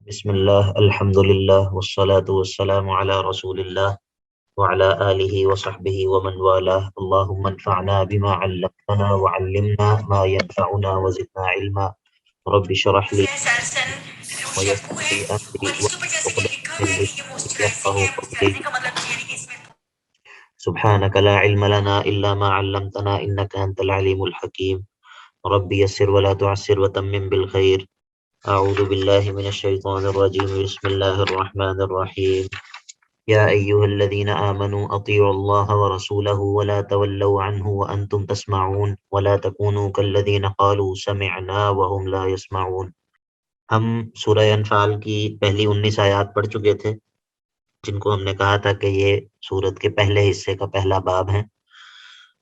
بسم الله الحمد لله والصلاة والسلام على رسول الله وعلى آله وصحبه ومن والاه اللهم انفعنا بما علمتنا وعلمنا ما ينفعنا وزدنا علما رب اشرح لي ويسر لي أمري واحلل عقدة من لساني يفقهوا قولي سبحانك لا علم لنا إلا ما علمتنا إنك أنت العليم الحكيم رب يسر ولا تعسر وتمم بالخير أعوذ بالله من الشيطان الرجيم بسم الله الرحمن الرحيم يا أيها الذين آمنوا أطيعوا الله ورسوله ولا تولوا عنه وأنتم تسمعون ولا تكونوا كالذين قالوا سمعنا وهم لا يسمعون. ہم سورہ انفال کی پہلی 19 آیات پڑھ چکے تھے جن کو ہم نے کہا تھا کہ یہ سورت کے پہلے حصے کا پہلا باب ہے.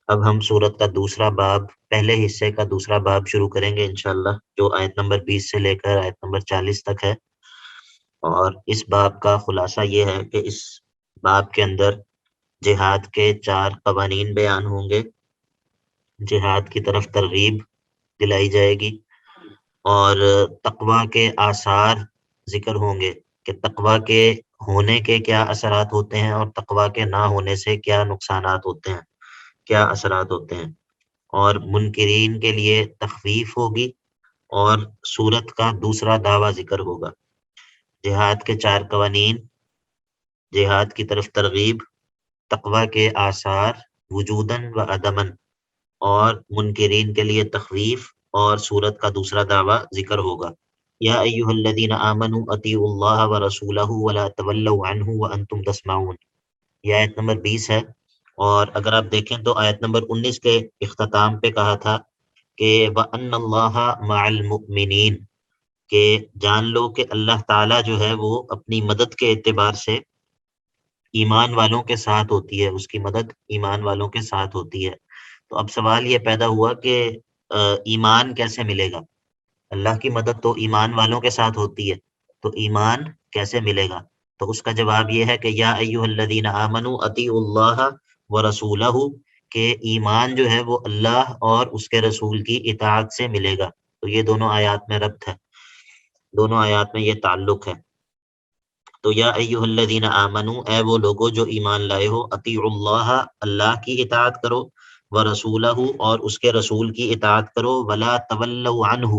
اب ہم سورت کا دوسرا باب پہلے حصے کا دوسرا باب شروع کریں گے انشاءاللہ، جو آیت نمبر 20 سے لے کر آیت نمبر 40 تک ہے. اور اس باب کا خلاصہ یہ ہے کہ اس باب کے اندر جہاد کے 4 قوانین بیان ہوں گے، جہاد کی طرف ترغیب دلائی جائے گی، اور تقوی کے آثار ذکر ہوں گے کہ تقوی کے ہونے کے کیا اثرات ہوتے ہیں اور تقوی کے نہ ہونے سے کیا نقصانات ہوتے ہیں، کیا اثرات ہوتے ہیں. اور منکرین کے لیے تخفیف ہوگی اور سورت کا دوسرا دعویٰ ذکر ہوگا. جہاد کے 4 قوانین، جہاد کی طرف ترغیب، تقوی کے آثار وجوداً و عدماً، اور منکرین کے لیے تخویف، اور سورت کا دوسرا دعویٰ ذکر ہوگا. یا ایہا الذین آمنوا اطیعوا اللہ ورسولہ ولا تولوا عنہ وانتم تسمعون، یہ آیت نمبر 20 ہے. اور اگر آپ دیکھیں تو آیت نمبر 19 کے اختتام پہ کہا تھا کہ وَأَنَّ اللَّهَ مَعَ الْمُؤْمِنِينَ، کہ جان لو کہ اللہ تعالیٰ جو ہے وہ اپنی مدد کے اعتبار سے ایمان والوں کے ساتھ ہوتی ہے، اس کی مدد ایمان والوں کے ساتھ ہوتی ہے. تو اب سوال یہ پیدا ہوا کہ ایمان کیسے ملے گا؟ اللہ کی مدد تو ایمان والوں کے ساتھ ہوتی ہے، تو ایمان کیسے ملے گا؟ تو اس کا جواب یہ ہے کہ یا ایہا الذین آمنوا اطیعوا اللہ ورسولہ، کہ ایمان جو ہے وہ اللہ اور اس کے رسول کی اطاعت سے ملے گا. تو یہ دونوں آیات میں ربط ہے، دونوں آیات میں یہ تعلق ہے. تو یا ایہا الذین آمنوا، اے وہ لوگو جو ایمان لائے ہو، اطیعوا اللہ، اللہ کی اطاعت کرو، ورسولہ، اور اس کے رسول کی اطاعت کرو، ولا تولوا عنہ،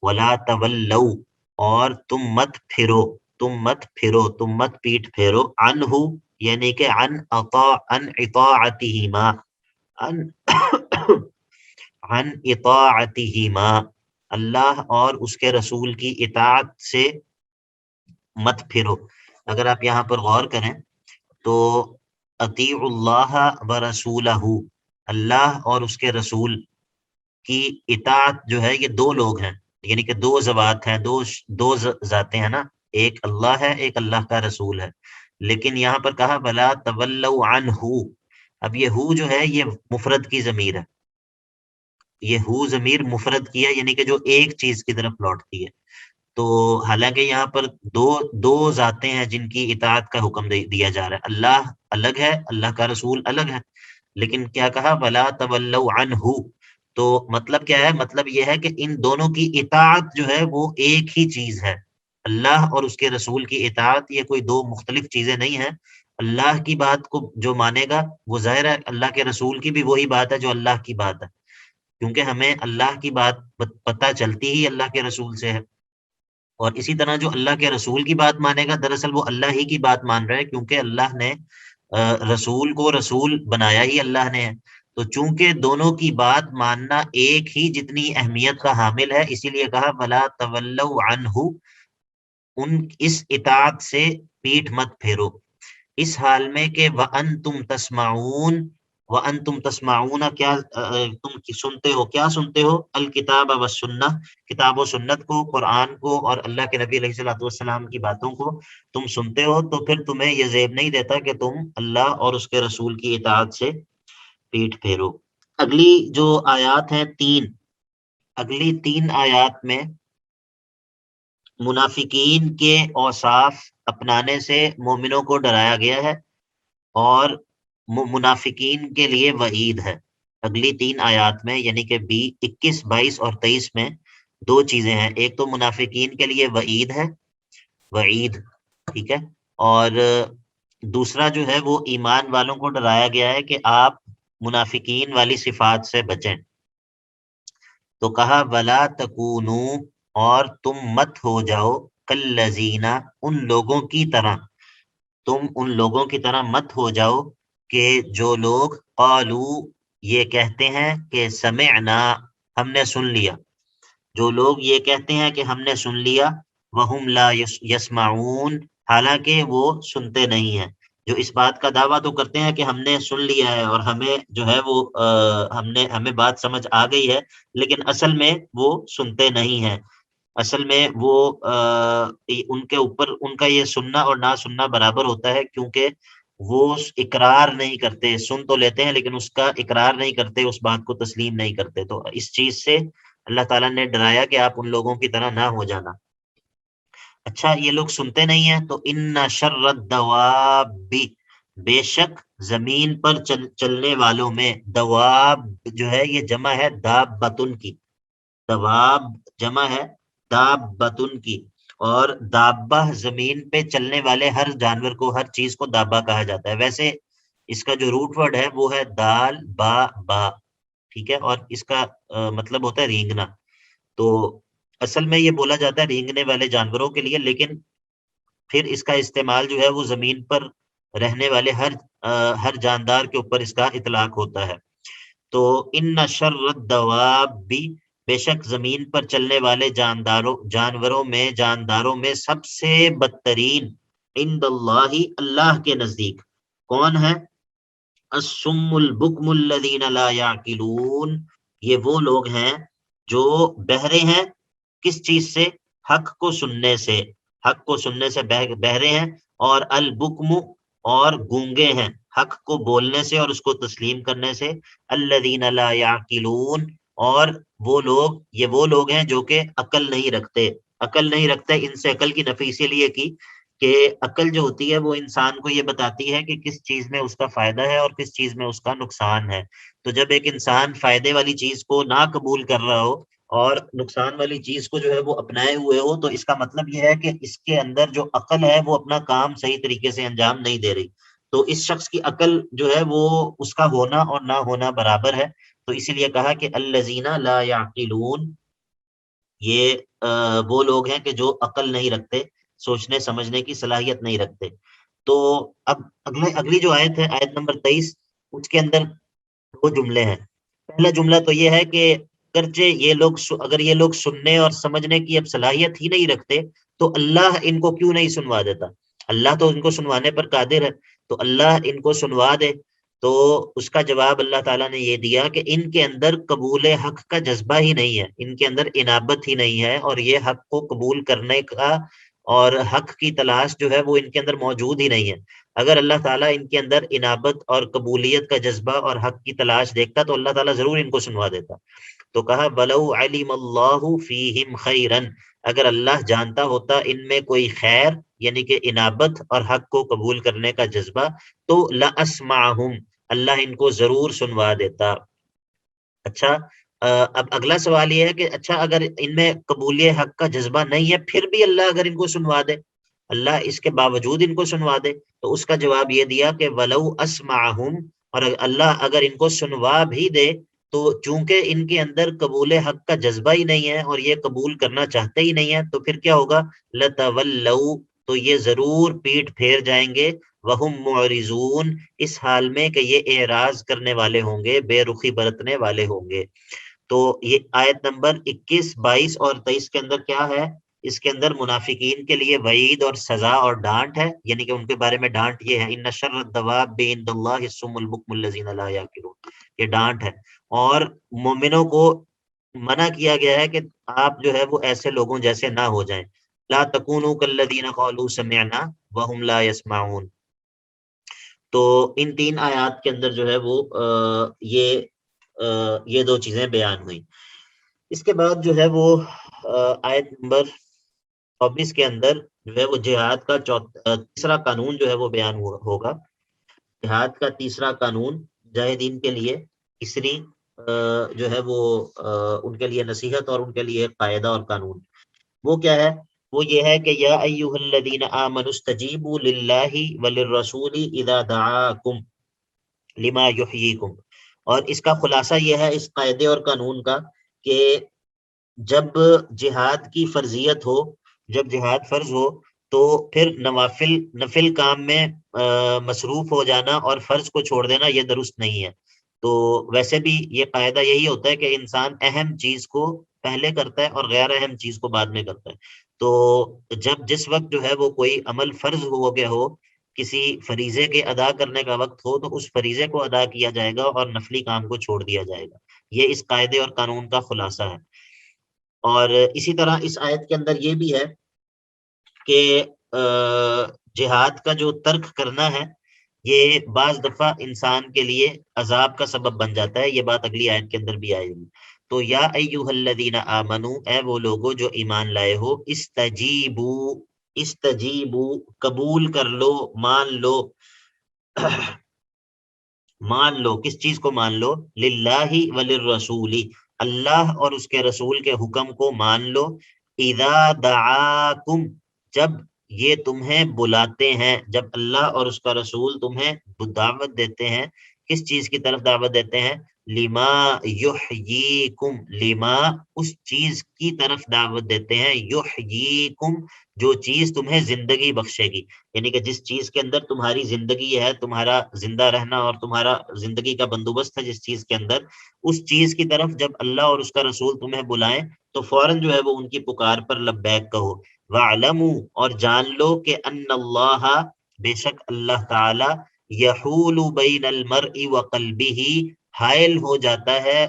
ولا تولوا، اور تم مت پیٹ پھیرو، عنہ یعنی کہ عن اطاعتہما، عن عن اطاعتہما، اللہ اور اس کے رسول کی اطاعت سے مت پھرو. اگر آپ یہاں پر غور کریں تو اطیعوا اللہ ورسولہ، اللہ اور اس کے رسول کی اطاعت جو ہے یہ دو لوگ ہیں، یعنی کہ دو ذوات ہیں، دو ذاتیں ہیں نا، ایک اللہ ہے، ایک اللہ کا رسول ہے. لیکن یہاں پر کہا ولا تولوا عنہ، اب یہ ہو جو ہے یہ مفرد کی ضمیر ہے، یہ ہو ضمیر مفرد کی ہے، یعنی کہ جو ایک چیز کی طرف لوٹتی ہے. تو حالانکہ یہاں پر دو ذاتیں ہیں جن کی اطاعت کا حکم دیا جا رہا ہے، اللہ الگ ہے، اللہ کا رسول الگ ہے، لیکن کیا کہا ولا تولوا عنہ. تو مطلب کیا ہے؟ مطلب یہ ہے کہ ان دونوں کی اطاعت جو ہے وہ ایک ہی چیز ہے. اللہ اور اس کے رسول کی اطاعت یہ کوئی دو مختلف چیزیں نہیں ہیں. اللہ کی بات کو جو مانے گا وہ ظاہر ہے اللہ کے رسول کی بھی وہی بات ہے جو اللہ کی بات ہے، کیونکہ ہمیں اللہ کی بات پتہ چلتی ہی اللہ کے رسول سے ہے. اور اسی طرح جو اللہ کے رسول کی بات مانے گا دراصل وہ اللہ ہی کی بات مان رہا ہے، کیونکہ اللہ نے رسول کو رسول بنایا ہی اللہ نے ہے. تو چونکہ دونوں کی بات ماننا ایک ہی جتنی اہمیت کا حامل ہے، اسی لیے کہا ولا تولوا عنہ، اس اطاعت سے پیٹھ مت پھیرو، اس حال میں کہ وَأَنْتُمْ تَسْمَعُونَ، وَأَنْتُمْ تَسْمَعُونَ، کیا تم سنتے ہو، کیا سنتے ہو؟ الکتاب والسنہ، کتاب و سنت کو، قرآن کو، اور اللہ کے نبی علیہ الصلوۃ والسلام کی باتوں کو تم سنتے ہو، تو پھر تمہیں یہ زیب نہیں دیتا کہ تم اللہ اور اس کے رسول کی اطاعت سے پیٹھ پھیرو. اگلی جو آیات ہیں اگلی 3 آیات میں منافقین کے اوصاف اپنانے سے مومنوں کو ڈرایا گیا ہے، اور منافقین کے لیے وعید ہے. اگلی 3 آیات میں یعنی کہ 21، 22 اور 23 میں دو چیزیں ہیں، ایک تو منافقین کے لیے وعید ہے، وعید، ٹھیک ہے، اور دوسرا جو ہے وہ ایمان والوں کو ڈرایا گیا ہے کہ آپ منافقین والی صفات سے بچیں۔ تو کہا ولا تکونو، اور تم مت ہو جاؤ، کالذین، ان لوگوں کی طرح، تم ان لوگوں کی طرح مت ہو جاؤ کہ جو لوگ قالو، یہ کہتے ہیں کہ سمعنا، ہم نے سن لیا، جو لوگ یہ کہتے ہیں کہ ہم نے سن لیا، وہم لا یسمعون، حالانکہ وہ سنتے نہیں ہیں، جو اس بات کا دعویٰ تو کرتے ہیں کہ ہم نے سن لیا ہے اور ہمیں جو ہے وہ ہمیں بات سمجھ آ گئی ہے، لیکن اصل میں وہ سنتے نہیں ہیں، اصل میں وہ ان کے اوپر ان کا یہ سننا اور نہ سننا برابر ہوتا ہے، کیونکہ وہ اقرار نہیں کرتے، سن تو لیتے ہیں لیکن اس کا اقرار نہیں کرتے، اس بات کو تسلیم نہیں کرتے، تو اس چیز سے اللہ تعالیٰ نے ڈرایا کہ آپ ان لوگوں کی طرح نہ ہو جانا۔ اچھا یہ لوگ سنتے نہیں ہیں، تو ان شر الدواب، بے شک زمین پر چلنے والوں میں، دواب جو ہے یہ جمع ہے دابتن کی، دواب جمع ہے دابتن کی، اور دابہ زمین پہ چلنے والے ہر جانور کو، ہر چیز کو دابہ کہا جاتا ہے، ویسے اس کا جو روٹ ورڈ ہے وہ ہے دال با با، ٹھیک ہے، اور اس کا مطلب ہوتا ہے رینگنا، تو اصل میں یہ بولا جاتا ہے رینگنے والے جانوروں کے لیے، لیکن پھر اس کا استعمال جو ہے وہ زمین پر رہنے والے ہر جاندار کے اوپر اس کا اطلاق ہوتا ہے۔ تو ان شر الدواب، بے شک زمین پر چلنے والے جانداروں میں سب سے بدترین، عند اللہ، اللہ کے نزدیک، کون ہے؟ الصم البکم الذین لا یعقلون، یہ وہ لوگ ہیں جو بہرے ہیں، کس چیز سے؟ حق کو سننے سے، حق کو سننے سے بہرے ہیں، اور البکم، اور گونگے ہیں حق کو بولنے سے اور اس کو تسلیم کرنے سے، الذین لا یعقلون، اور وہ لوگ ہیں جو کہ عقل نہیں رکھتے، عقل نہیں رکھتے، ان سے عقل کی نفی اسی لیے کی کہ عقل جو ہوتی ہے وہ انسان کو یہ بتاتی ہے کہ کس چیز میں اس کا فائدہ ہے اور کس چیز میں اس کا نقصان ہے، تو جب ایک انسان فائدے والی چیز کو نہ قبول کر رہا ہو اور نقصان والی چیز کو جو ہے وہ اپنائے ہوئے ہو، تو اس کا مطلب یہ ہے کہ اس کے اندر جو عقل ہے وہ اپنا کام صحیح طریقے سے انجام نہیں دے رہی، تو اس شخص کی عقل جو ہے وہ اس کا ہونا اور نہ ہونا برابر ہے، تو اسی لیے کہا کہ الذین لا یعقلون، یہ وہ لوگ ہیں کہ جو عقل نہیں رکھتے، سوچنے سمجھنے کی صلاحیت نہیں رکھتے۔ تو اب اگلی جو آیت ہے، آیت نمبر 23، اس کے اندر دو جملے ہیں، پہلا جملہ تو یہ ہے کہ اگرچہ اگر یہ لوگ سننے اور سمجھنے کی اب صلاحیت ہی نہیں رکھتے تو اللہ ان کو کیوں نہیں سنوا دیتا، اللہ تو ان کو سنوانے پر قادر ہے، تو اللہ ان کو سنوا دے، تو اس کا جواب اللہ تعالیٰ نے یہ دیا کہ ان کے اندر قبول حق کا جذبہ ہی نہیں ہے، ان کے اندر انابت ہی نہیں ہے، اور یہ حق کو قبول کرنے کا اور حق کی تلاش جو ہے وہ ان کے اندر موجود ہی نہیں ہے، اگر اللہ تعالیٰ ان کے اندر انابت اور قبولیت کا جذبہ اور حق کی تلاش دیکھتا تو اللہ تعالیٰ ضرور ان کو سنوا دیتا، تو کہا وَلَوْ عَلِمَ اللَّهُ فِيهِمْ خَيْرًا، اگر اللہ جانتا ہوتا ان میں کوئی خیر، یعنی کہ انابت اور حق کو قبول کرنے کا جذبہ، تو لَأَسْمَعَهُمْ، اللہ ان کو ضرور سنوا دیتا۔ اچھا اب اگلا سوال یہ ہے کہ اچھا اگر ان میں قبول حق کا جذبہ نہیں ہے پھر بھی اللہ اگر ان کو سنوا دے، اللہ اس کے باوجود ان کو سنوا دے، تو اس کا جواب یہ دیا کہ وَلَوْ أَسْمَعَهُمْ، اور اللہ اگر ان کو سنوا بھی دے تو چونکہ ان کے اندر قبول حق کا جذبہ ہی نہیں ہے اور یہ قبول کرنا چاہتے ہی نہیں ہے، تو پھر کیا ہوگا؟ لَتَوَلَّوْا، تو یہ ضرور پیٹ پھیر جائیں گے، وَهُمْ مُعْرِضُونَ، اس حال میں کہ یہ اعراض کرنے والے ہوں گے، بے رخی برتنے والے ہوں گے۔ تو یہ آیت نمبر 21، 22 اور 23 کے اندر کیا ہے؟ اس کے اندر منافقین کے لیے وعید اور سزا اور ڈانٹ ہے، یعنی کہ ان کے بارے میں ڈانٹ یہ ہے، ان شر الدواب عند اللہ الصم البکم الذین لا یعقلون، یہ ڈانٹ ہے، اور مومنوں کو منع کیا گیا ہے کہ آپ جو ہے وہ ایسے لوگوں جیسے نہ ہو جائیں، لا تکونوا کالذین قالوا سمعنا وهم لا يسمعون۔ تو ان تین آیات کے اندر جو ہے وہ یہ دو چیزیں بیان ہوئی۔ اس کے بعد جو ہے وہ آیت نمبر 24 کے اندر جو ہے وہ جہاد کا تیسرا قانون جو ہے وہ بیان ہوگا، جہاد کا تیسرا قانون مجاہدین کے لیے، تیسری جو ہے وہ ان کے لیے نصیحت اور ان کے لیے قاعدہ اور قانون، وہ کیا ہے؟ وہ یہ ہے کہ یا ایھا الذین آمنوا استجیبوا للہ وللرسول اذا دعاکم لما یحییکم۔ اور اس کا خلاصہ یہ ہے اس قاعدے اور قانون کا کہ جب جہاد کی فرضیت ہو، جب جہاد فرض ہو، تو پھر نفل کام میں مصروف ہو جانا اور فرض کو چھوڑ دینا یہ درست نہیں ہے۔ تو ویسے بھی یہ قاعدہ یہی ہوتا ہے کہ انسان اہم چیز کو پہلے کرتا ہے اور غیر اہم چیز کو بعد میں کرتا ہے۔ تو جس وقت جو ہے وہ کوئی عمل فرض ہو گیا ہو، کسی فریضے کے ادا کرنے کا وقت ہو، تو اس فریضے کو ادا کیا جائے گا اور نفلی کام کو چھوڑ دیا جائے گا۔ یہ اس قاعدے اور قانون کا خلاصہ ہے۔ اور اسی طرح اس آیت کے اندر یہ بھی ہے کہ جہاد کا جو ترک کرنا ہے یہ بعض دفعہ انسان کے لیے عذاب کا سبب بن جاتا ہے۔ یہ بات اگلی آیت کے اندر بھی آئے گی۔ تو یا ایھا الذین آمنو، اے وہ لوگو جو ایمان لائے ہو، استجیبو، استجیبو قبول کر لو، مان لو، مان لو، کس چیز کو مان لو؟ للہ وللرسول، اللہ اور اس کے رسول کے حکم کو مان لو، اذا دعاکم، جب یہ تمہیں بلاتے ہیں، جب اللہ اور اس کا رسول تمہیں دعوت دیتے ہیں، کس چیز کی طرف دعوت دیتے ہیں؟ لما یحییکم، لما اس چیز کی طرف دعوت دیتے ہیں، یحییکم جو چیز تمہیں زندگی بخشے گی، یعنی کہ جس چیز کے اندر تمہاری زندگی ہے، تمہارا زندہ رہنا اور تمہارا زندگی کا بندوبست ہے جس چیز کے اندر، اس چیز کی طرف جب اللہ اور اس کا رسول تمہیں بلائیں تو فوراً جو ہے وہ ان کی پکار پر لبیک کہو۔ وَاعْلَمُوا، اور جان لو کہ ان اللہ، بے شک اللہ تعالی، یحول بین المرء وقلبہ، حائل ہو جاتا ہے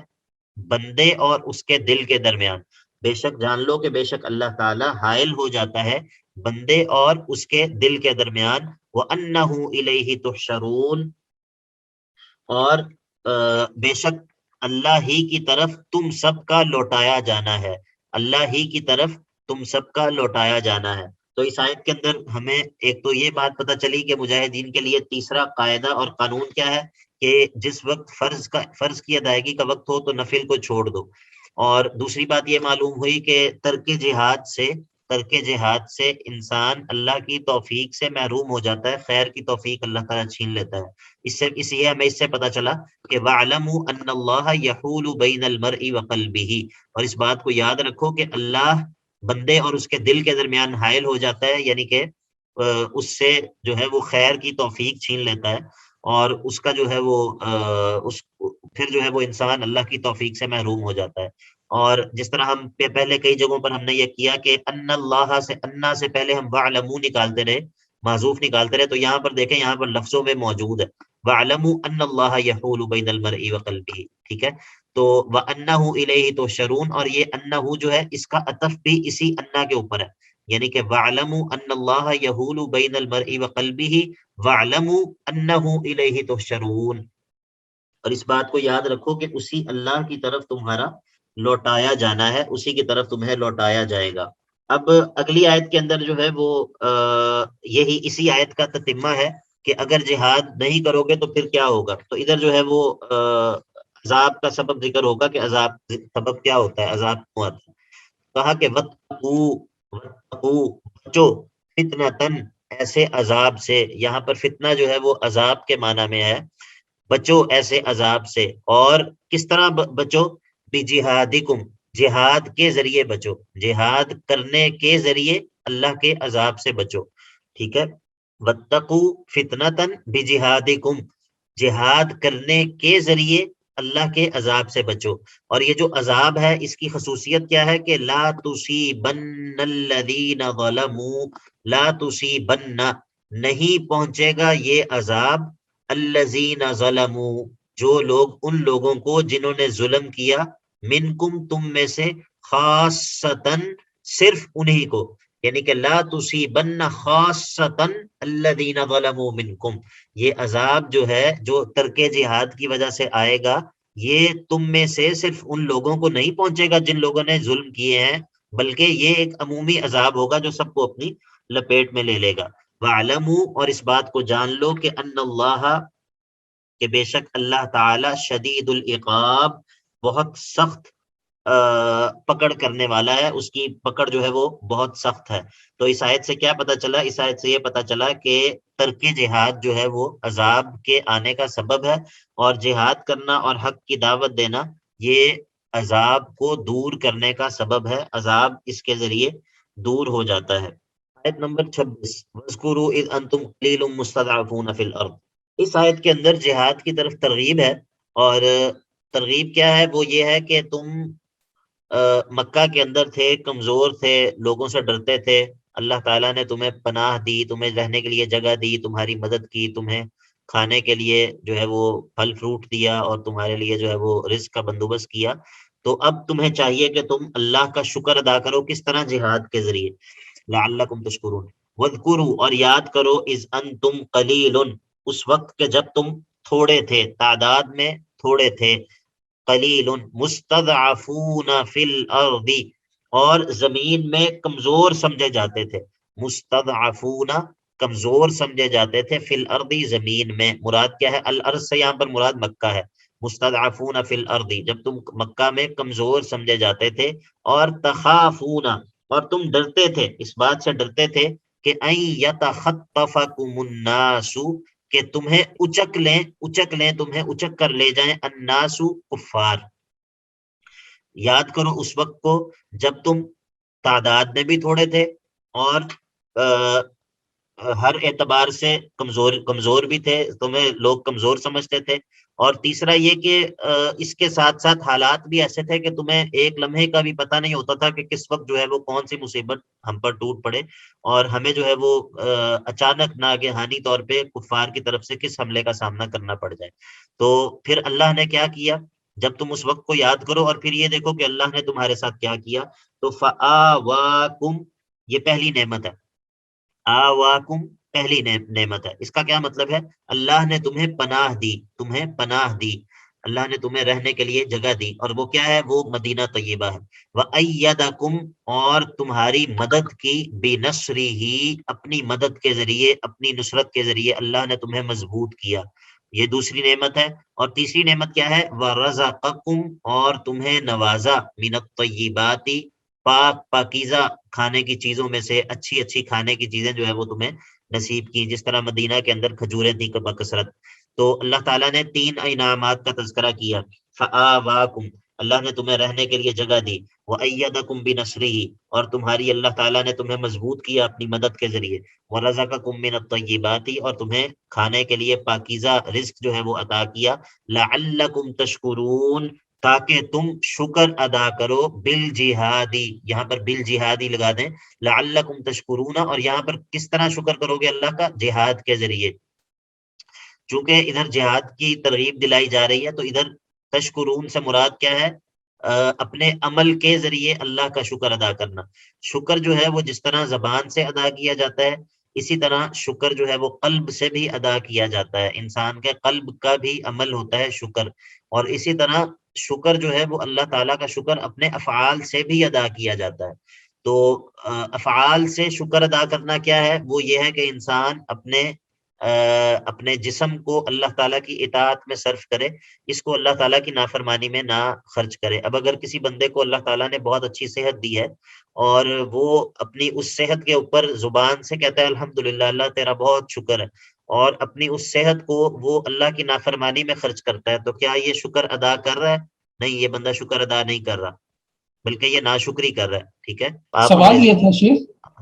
بندے اور اس کے دل کے درمیان۔ بے شک جان لو کہ بے شک اللہ تعالی حائل ہو جاتا ہے بندے اور اس کے دل کے درمیان۔ وَأَنَّهُ إِلَيْهِ تُحْشَرُونَ، اور بے شک اللہ ہی کی طرف تم سب کا لوٹایا جانا ہے، اللہ ہی کی طرف تم سب کا لوٹایا جانا ہے۔ تو اس آیت کے اندر ہمیں ایک تو یہ بات پتہ چلی کہ مجاہدین کے لیے تیسرا قاعدہ اور قانون کیا ہے کہ جس وقت فرض کی ادائیگی کا وقت ہو تو نفل کو چھوڑ دو۔ اور دوسری بات یہ معلوم ہوئی کہ ترک جہاد سے انسان اللہ کی توفیق سے محروم ہو جاتا ہے، خیر کی توفیق اللہ تعالیٰ چھین لیتا ہے۔ اس لیے ہمیں اس سے پتہ چلا کہ وَاعْلَمُوا أَنَّ اللَّهَ يَحُولُ بَيْنَ الْمَرْءِ وَقَلْبِهِ، اور اس بات کو یاد رکھو کہ اللہ بندے اور اس کے دل کے درمیان حائل ہو جاتا ہے، یعنی کہ اس سے جو ہے وہ خیر کی توفیق چھین لیتا ہے، اور اس کا جو ہے وہ پھر جو ہے وہ انسان اللہ کی توفیق سے محروم ہو جاتا ہے۔ اور جس طرح ہم پہلے کئی جگہوں پر ہم نے یہ کیا کہ ان اللہ سے، انا سے پہلے ہم وَاعْلَمُوا نکالتے رہے، معذوف نکالتے رہے، تو یہاں پر دیکھیں یہاں پر لفظوں میں موجود ہے وَاعْلَمُوا أَنَّ اللَّهَ يَحُولُ بَيْنَ الْمَرْءِ وَقَلْبِهِ، ٹھیک ہے؟ تو وَأَنَّهُ إِلَيْهِ تُحْشَرُونَ، اور یہ انہ جو ہے اس کا عطف بھی اسی انا کے اوپر ہے، یعنی کہ وَاعْلَمُوا أَنَّ اللَّهَ يَحُولُ بَيْنَ الْمَرْءِ وَقَلْبِهِ وَاعْلَمُوا أَنَّهُ إِلَيْهِ تُحْشَرُونَ، اور اس بات کو یاد رکھو کہ اسی اللہ کی طرف تمہارا لوٹایا جانا ہے، اسی کی طرف تمہیں لوٹایا جائے گا۔ اب اگلی آیت کے اندر جو ہے وہ یہی اسی آیت کا تتمہ ہے کہ اگر جہاد نہیں کرو گے تو پھر کیا ہوگا۔ تو ادھر جو ہے وہ عذاب کا سبب ذکر ہوگا کہ عذاب سبب کیا ہوتا ہے، عذاب کیوں آتا ہے۔ کہا کہ وَاتَّقُوا، بچو، فتنتن، ایسے عذاب سے، یہاں پر فتنہ جو ہے وہ عذاب کے معنی میں ہے، بچو ایسے عذاب سے۔ اور کس طرح بچو؟ بِجِہَادِکُم، جہاد کے ذریعے بچو، جہاد کرنے کے ذریعے اللہ کے عذاب سے بچو، ٹھیک ہے؟ وَاتَّقُوا فِتْنَةً بِجِہَادِکُم، جہاد کرنے کے ذریعے اللہ کے عذاب سے بچو۔ اور یہ جو عذاب ہے اس کی خصوصیت کیا ہے کہ لا تصیبن الذین ظلموا، لا تصیبن، نہیں پہنچے گا یہ عذاب، الذین ظلموا، جو لوگ، ان لوگوں کو جنہوں نے ظلم کیا، منکم، تم میں سے، خاصتاً، صرف انہی کو، یعنی کہ لا تصیبن خاصتاً الذین ظلموا منکم، یہ عذاب جو ہے جو ترک جہاد کی وجہ سے آئے گا، یہ تم میں سے صرف ان لوگوں کو نہیں پہنچے گا جن لوگوں نے ظلم کیے ہیں، بلکہ یہ ایک عمومی عذاب ہوگا جو سب کو اپنی لپیٹ میں لے لے گا۔ وَاعْلَمُوا، اور اس بات کو جان لو کہ ان اللہ، کہ بے شک اللہ تعالی، شدید العقاب، بہت سخت پکڑ کرنے والا ہے، اس کی پکڑ جو ہے وہ بہت سخت ہے۔ تو اس آیت سے کیا پتا چلا؟ اس آیت سے یہ پتا چلا کہ ترک جہاد جو ہے وہ عذاب کے آنے کا سبب ہے، اور جہاد کرنا اور حق کی دعوت دینا یہ عذاب کو دور کرنے کا سبب ہے، عذاب اس کے ذریعے دور ہو جاتا ہے۔ آیت نمبر 26، وَاذْكُرُوا إِذْ أَنْتُمْ قَلِيلٌ مُسْتَضْعَفُونَ فِي الْأَرْضِ۔ اس آیت کے اندر جہاد کی طرف ترغیب ہے، اور ترغیب کیا ہے؟ وہ یہ ہے کہ تم مکہ کے اندر تھے، کمزور تھے، لوگوں سے ڈرتے تھے، اللہ تعالیٰ نے تمہیں پناہ دی، تمہیں رہنے کے لیے جگہ دی، تمہاری مدد کی، تمہیں کھانے کے لیے جو ہے وہ پھل فروٹ دیا، اور تمہارے لیے جو ہے وہ رزق کا بندوبست کیا۔ تو اب تمہیں چاہیے کہ تم اللہ کا شکر ادا کرو، کس طرح؟ جہاد کے ذریعے، لعلکم تشکرون۔ وَاذْكُرُوا، اور یاد کرو، اذ انتم قلیل، اس وقت کہ جب تم تھوڑے تھے، تعداد میں تھوڑے تھے، قلیل مستضعفون فی الارض، اور زمین میں کمزور سمجھے جاتے تھے، مستضعفون کمزور سمجھے جاتے تھے، فی الارض زمین میں، مراد کیا ہے؟ الارض سے یہاں پر مراد مکہ ہے، مستضعفون فی الارض جب تم مکہ میں کمزور سمجھے جاتے تھے، اور تخافون، اور تم ڈرتے تھے، اس بات سے ڈرتے تھے کہ ان یتخطفکم الناس، کہ تمہیں اچک لیں تمہیں اچک کر لے جائیں، الناس کفار۔ یاد کرو اس وقت کو جب تم تعداد میں بھی تھوڑے تھے، اور ہر اعتبار سے کمزور بھی تھے، تمہیں لوگ کمزور سمجھتے تھے، اور تیسرا یہ کہ اس کے ساتھ ساتھ حالات بھی ایسے تھے کہ تمہیں ایک لمحے کا بھی پتہ نہیں ہوتا تھا کہ کس وقت جو ہے وہ کون سی مصیبت ہم پر ٹوٹ پڑے، اور ہمیں جو ہے وہ اچانک ناگہانی طور پہ کفار کی طرف سے کس حملے کا سامنا کرنا پڑ جائے۔ تو پھر اللہ نے کیا کیا؟ جب تم اس وقت کو یاد کرو، اور پھر یہ دیکھو کہ اللہ نے تمہارے ساتھ کیا کیا، تو فآواکم، یہ پہلی نعمت ہے، آواکم پہلی نعمت ہے۔ اس کا کیا مطلب ہے؟ اللہ نے تمہیں پناہ دی، تمہیں پناہ دی، اللہ نے تمہیں رہنے کے لیے جگہ دی، اور وہ کیا ہے؟ وہ مدینہ طیبہ ہے۔ وَأَيَّدَكُمْ، اور تمہاری مدد کی، بِنَصْرِهِ، اپنی مدد کے ذریعے، اپنی نصرت کے ذریعے اللہ نے تمہیں مضبوط کیا، یہ دوسری نعمت ہے۔ اور تیسری نعمت کیا ہے؟ وَرَزَقَكُمْ، اور تمہیں نوازا، مِنَ الطَّيِّبَاتِ، پاکیزہ کھانے کی چیزوں میں سے، اچھی اچھی کھانے کی چیزیں جو ہے وہ تمہیں نصیب کی، جس طرح مدینہ کے اندر کھجوریں تھیں بکثرت۔ تو اللہ تعالیٰ نے تین انعامات کا تذکرہ کیا، فآواکم، اللہ نے تمہیں رہنے کے لیے جگہ دی، وأیدکم بنصرہ، اور تمہاری اللہ تعالیٰ نے تمہیں مضبوط کیا اپنی مدد کے ذریعے، ورزقکم من الطیبات، اور تمہیں کھانے کے لیے پاکیزہ رزق جو ہے وہ عطا کیا، لعلکم تشکرون، تاکہ تم شکر ادا کرو، بالجہادی، یہاں پر بالجہادی لگا دیں، لعلکم تشکرون، اور یہاں پر کس طرح شکر کرو گے اللہ کا؟ جہاد کے ذریعے، چونکہ ادھر جہاد کی ترغیب دلائی جا رہی ہے، تو ادھر تشکرون سے مراد کیا ہے؟ اپنے عمل کے ذریعے اللہ کا شکر ادا کرنا۔ شکر جو ہے وہ جس طرح زبان سے ادا کیا جاتا ہے، اسی طرح شکر جو ہے وہ قلب سے بھی ادا کیا جاتا ہے، انسان کے قلب کا بھی عمل ہوتا ہے شکر، اور اسی طرح شکر جو ہے وہ اللہ تعالیٰ کا شکر اپنے افعال سے بھی ادا کیا جاتا ہے۔ تو افعال سے شکر ادا کرنا کیا ہے؟ وہ یہ ہے کہ انسان اپنے جسم کو اللہ تعالیٰ کی اطاعت میں صرف کرے، اس کو اللہ تعالیٰ کی نافرمانی میں نہ خرچ کرے۔ اب اگر کسی بندے کو اللہ تعالیٰ نے بہت اچھی صحت دی ہے، اور وہ اپنی اس صحت کے اوپر زبان سے کہتا ہے الحمدللہ، اللہ تیرا بہت شکر ہے، اور اپنی اس صحت کو وہ اللہ کی نافرمانی میں خرچ کرتا ہے، تو کیا یہ شکر ادا کر رہا ہے؟ نہیں، یہ بندہ شکر ادا نہیں کر رہا، بلکہ یہ ناشکری کر رہا ہے۔ ٹھیک ہے، آپ سوال مجھے یہ تھا شیخ،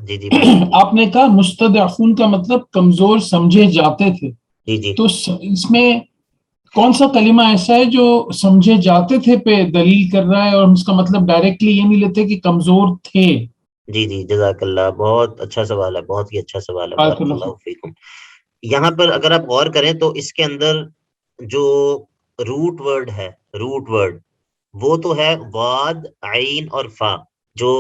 جی جی بولیے۔ آپ نے کہا مستضعفون کا مطلب کمزور سمجھے جاتے تھے، جی جی تو اس میں کون سا کلمہ ایسا ہے جو سمجھے جاتے تھے پہ دلیل کر رہا ہے، اور اس کا مطلب ڈائریکٹلی یہ نہیں لیتے کہ کمزور تھے؟ جی جی جزاک اللہ، بہت اچھا سوال ہے، بہت ہی اچھا سوال ہے، بارک بارک اللہ اللہ فیک۔ فیکم۔ یہاں پر اگر آپ غور کریں تو اس کے اندر جو روٹ ورڈ ہے، روٹ ورڈ وہ تو ہے غاد، عین اور فا، جو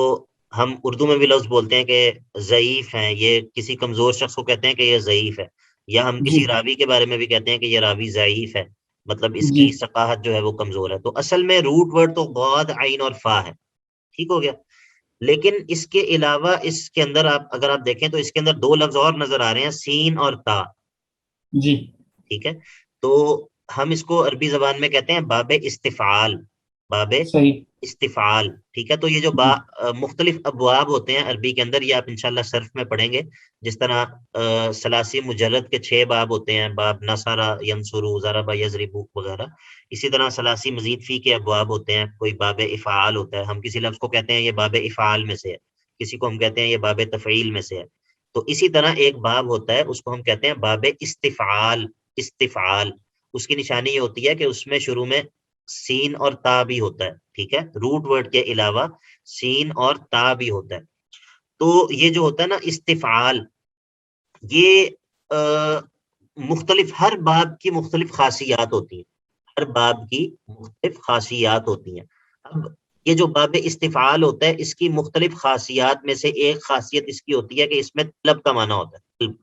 ہم اردو میں بھی لفظ بولتے ہیں کہ ضعیف ہیں، یہ کسی کمزور شخص کو کہتے ہیں کہ یہ ضعیف ہے، یا ہم جی کسی راوی کے بارے میں بھی کہتے ہیں کہ یہ راوی ضعیف ہے، مطلب اس جی کی ثقاہت جو ہے وہ کمزور ہے۔ تو اصل میں روٹ ورڈ تو غاد، عین اور فا ہے، ٹھیک ہو گیا۔ لیکن اس کے علاوہ اس کے اندر اگر آپ دیکھیں تو اس کے اندر دو لفظ اور نظر آ رہے ہیں، سین اور تا، جی ٹھیک ہے۔ تو ہم اس کو عربی زبان میں کہتے ہیں باب استفعال، باب صحیح. استفعال. ٹھیک ہے، تو یہ جو جی مختلف ابواب ہوتے ہیں عربی کے اندر، یہ آپ انشاءاللہ صرف میں پڑھیں گے. جس طرح ثلاثی مجرد کے 6 باب ہوتے ہیں، باب نصرہ، ینصرو، ضرب، یضرب وغیرہ. اسی طرح ثلاثی مزید فی کے ابواب ہوتے ہیں. کوئی باب افعال ہوتا ہے، ہم کسی لفظ کو کہتے ہیں یہ باب افعال میں سے ہے، کسی کو ہم کہتے ہیں یہ باب تفعیل میں سے ہے. تو اسی طرح ایک باب ہوتا ہے، اس کو ہم کہتے ہیں باب استفعال. استفعال اس کی نشانی یہ ہوتی ہے کہ اس میں شروع میں سین اور تا بھی ہوتا ہے. ٹھیک ہے، روٹ ورڈ کے علاوہ سین اور تا بھی ہوتا ہے. تو یہ جو ہوتا ہے نا استفعال، یہ مختلف، ہر باب کی مختلف خاصیات ہوتی ہیں. ہر باب کی مختلف خاصیات ہوتی ہیں. اب یہ جو باب استفعال ہوتا ہے، اس کی مختلف خاصیات میں سے ایک خاصیت اس کی ہوتی ہے کہ اس میں طلب کا معنی ہوتا ہے. طلب.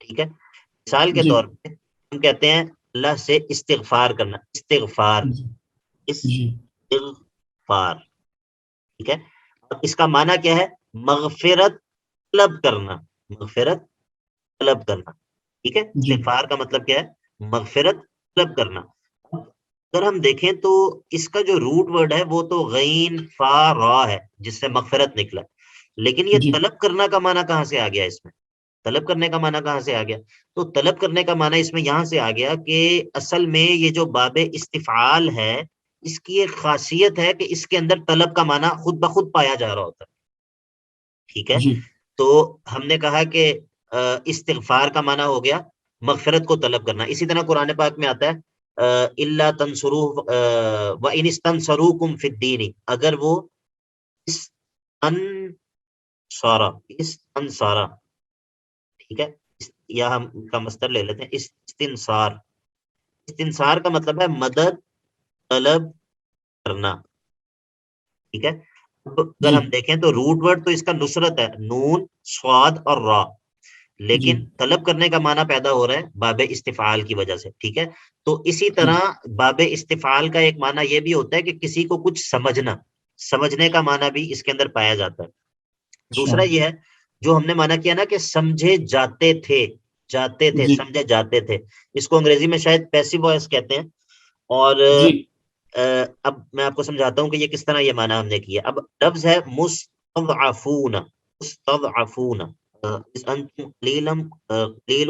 ٹھیک ہے، مثال کے جی طور پہ ہم کہتے ہیں اللہ سے استغفار کرنا. استغفار، جی جی استغفار. ٹھیک ہے، اب اس کا معنی کیا ہے؟ مغفرت طلب کرنا. مغفرت طلب کرنا. ٹھیک ہے، جی استغفار کا مطلب کیا ہے؟ مغفرت طلب کرنا. اگر ہم دیکھیں تو اس کا جو روٹ ورڈ ہے وہ تو غین فا را ہے، جس سے مغفرت نکلا. لیکن یہ جی طلب کرنا کا معنی کہاں سے آ گیا اس میں؟ طلب کرنے کا معنی کہاں سے آ گیا؟ تو طلب کرنے کا معنی اس میں یہاں سے آ گیا کہ اصل میں یہ جو باب استفعال ہے، اس کی ایک خاصیت ہے کہ اس کے اندر طلب کا معنی خود بخود پایا جا رہا ہوتا ہے. ٹھیک ہے، جی تو ہم نے کہا کہ استغفار کا معنی ہو گیا مغفرت کو طلب کرنا. اسی طرح قرآن پاک میں آتا ہے اللہ تنصروہ وَإِنِ اسْتَنصَرُوكُمْ فِي الدِّينِ، اگر وہ استنصارا. ٹھیک ہے، یا ہم کا مصدر لے لیتے ہیں استنصار. استنصار کا مطلب ہے مدد طلب کرنا. ٹھیک ہے، اب اگر جی ہم دیکھیں تو روٹ ورڈ تو اس کا نصرت ہے، نون صاد اور را. جی لیکن طلب کرنے کا معنی پیدا ہو رہا ہے باب استفعال کی وجہ سے. ٹھیک ہے، تو اسی جی طرح باب استفعال کا ایک معنی یہ بھی ہوتا ہے کہ کسی کو کچھ سمجھنا. سمجھنے کا معنی بھی اس کے اندر پایا جاتا ہے. اچھا. دوسرا یہ ہے جو ہم نے معنی کیا نا کہ سمجھے جاتے تھے. جاتے تھے، جی سمجھے جاتے تھے. اس کو انگریزی میں شاید پیسو وائس کہتے ہیں. اور جی اب میں آپ کو سمجھاتا ہوں کہ یہ کس طرح یہ معنی ہم نے کیا. اب لفظ ہے مستضعفون. مستضعفون انتم قلیل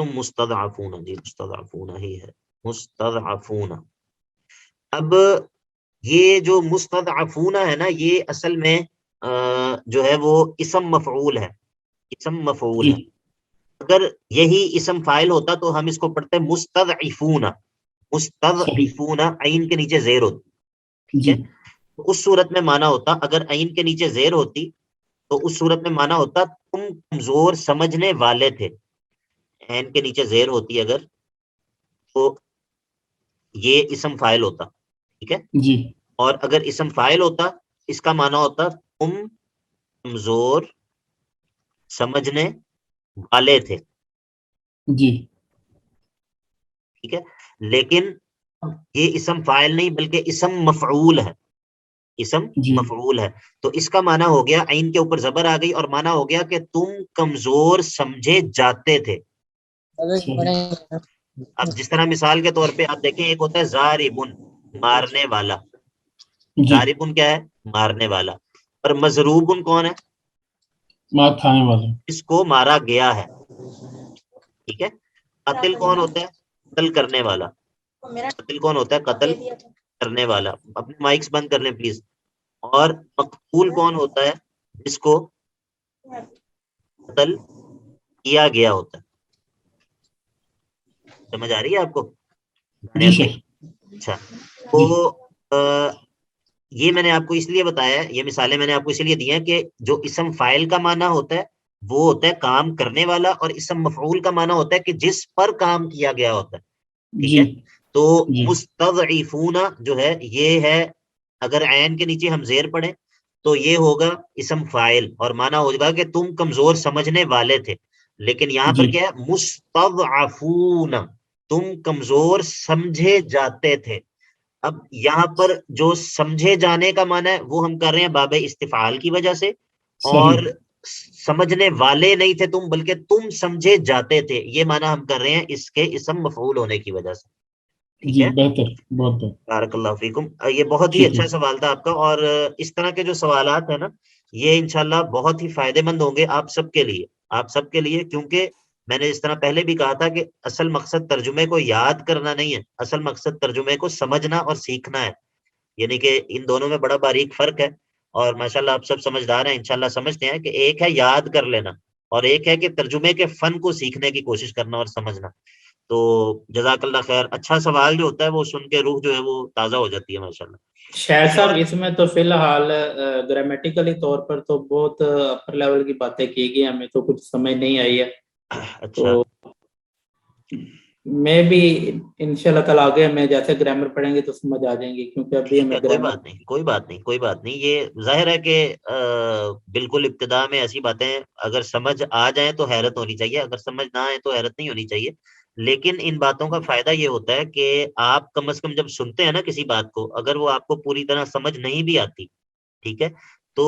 مستضعفون. جی مستضعفون ہی ہے، مستضعفون. اب یہ جو مستضعفون ہے نا، یہ اصل میں جو ہے وہ اسم مفعول ہے. اسم مفعول جی ہے. اگر یہی اسم فاعل ہوتا تو ہم اس کو پڑھتے مستضعفون. صحیح. مستضعفون عین کے نیچے زیر ہوتی. ٹھیک جی ہے، تو اس صورت میں مانا ہوتا، اگر عین کے نیچے زیر ہوتی تو اس صورت میں مانا ہوتا تم کمزور سمجھنے والے تھے. عین کے نیچے زیر ہوتی اگر، تو یہ اسم فاعل ہوتا. ٹھیک ہے، جی اور اگر اسم فاعل ہوتا اس کا مانا ہوتا تم کمزور سمجھنے والے تھے. جی ٹھیک ہے، لیکن یہ اسم فاعل نہیں بلکہ اسم مفعول ہے. اسم جی مفعول ہے، تو اس کا معنی ہو گیا عین کے اوپر زبر آ گئی اور معنی ہو گیا کہ تم کمزور سمجھے جاتے تھے. صحیح. اب جس طرح مثال کے طور پہ آپ دیکھیں، ایک ہوتا ہے ضاربن، مارنے والا. جی ضاربن کیا ہے؟ مارنے والا. اور مضروبن کون ہے؟ مار کھانے والے. اس کو مارا گیا ہے. ٹھیک ہے، قاتل کون ہوتا ہے؟ قتل کرنے والا. قاتل کون ہوتا ہے؟ قتل کرنے والا. اپنے مائکس بند کر لیں پلیز. اور مقتول کون ہوتا ہے؟ جس کو قتل کیا گیا ہوتا ہے. سمجھ آ رہی ہے آپ کو جی دانیال بھائی؟ سر. اچھا، جی تو یہ میں نے آپ کو اس لیے بتایا ہے، یہ مثالیں میں نے آپ کو اس لیے دی ہیں کہ جو اسم فاعل کا معنی ہوتا ہے وہ ہوتا ہے کام کرنے والا، اور اسم مفعول کا معنی ہوتا ہے کہ جس پر کام کیا گیا ہوتا ہے. ٹھیک جی ہے، تو جی مستضعفون جو ہے یہ ہے، اگر عین کے نیچے ہم زیر پڑھیں تو یہ ہوگا اسم فاعل اور معنی ہوگا کہ تم کمزور سمجھنے والے تھے. لیکن یہاں پر جی کیا ہے؟ مستضعفون، تم کمزور سمجھے جاتے تھے. اب یہاں پر جو سمجھے جانے کا معنی ہے وہ ہم کر رہے ہیں باب استفعال کی وجہ سے، اور صحیح. سمجھنے والے نہیں تھے تم بلکہ تم سمجھے جاتے تھے، یہ معنی ہم کر رہے ہیں اس کے اسم مفعول ہونے کی وجہ سے. ٹھیک جی ہے. بہتر، بہت بہتر. بارک اللہ فیکم. یہ بہت ہی اچھا شکریہ. سوال تھا آپ کا، اور اس طرح کے جو سوالات ہیں نا، یہ انشاءاللہ بہت ہی فائدے مند ہوں گے آپ سب کے لیے، آپ سب کے لیے، کیونکہ میں نے اس طرح پہلے بھی کہا تھا کہ اصل مقصد ترجمے کو یاد کرنا نہیں ہے، اصل مقصد ترجمے کو سمجھنا اور سیکھنا ہے. یعنی کہ ان دونوں میں بڑا باریک فرق ہے، اور ماشاءاللہ آپ سب سمجھدار ہیں، انشاءاللہ سمجھتے ہیں کہ ایک ہے یاد کر لینا، اور ایک ہے کہ ترجمے کے فن کو سیکھنے کی کوشش کرنا اور سمجھنا. تو جزاک اللہ خیر. اچھا سوال جو ہوتا ہے وہ سن کے روح جو ہے وہ تازہ ہو جاتی ہے ماشاءاللہ. شاید کسی صاحب اور. اس میں تو فی الحال گرامیٹیکلی طور پر تو بہت اپر لیول کی باتیں کی گئی، ہمیں تو کچھ سمجھ نہیں آئی ہے. اچھا. تو میں بھی انشاءاللہ تعالی آگے ہمیں جیسے گرامر پڑھیں گے تو سمجھ آ جائیں گی، کیونکہ ابھی ٹھیک ہمیں ہے، کوئی گرامر. بات نہیں، کوئی بات نہیں، کوئی بات نہیں. یہ ظاہر ہے کہ بالکل ابتدا میں ایسی باتیں اگر سمجھ آ جائیں تو حیرت ہونی چاہیے، اگر سمجھ نہ آئے تو حیرت نہیں ہونی چاہیے. لیکن ان باتوں کا فائدہ یہ ہوتا ہے کہ آپ کم از کم جب سنتے ہیں نا کسی بات کو، اگر وہ آپ کو پوری طرح سمجھ نہیں بھی آتی، ٹھیک ہے، تو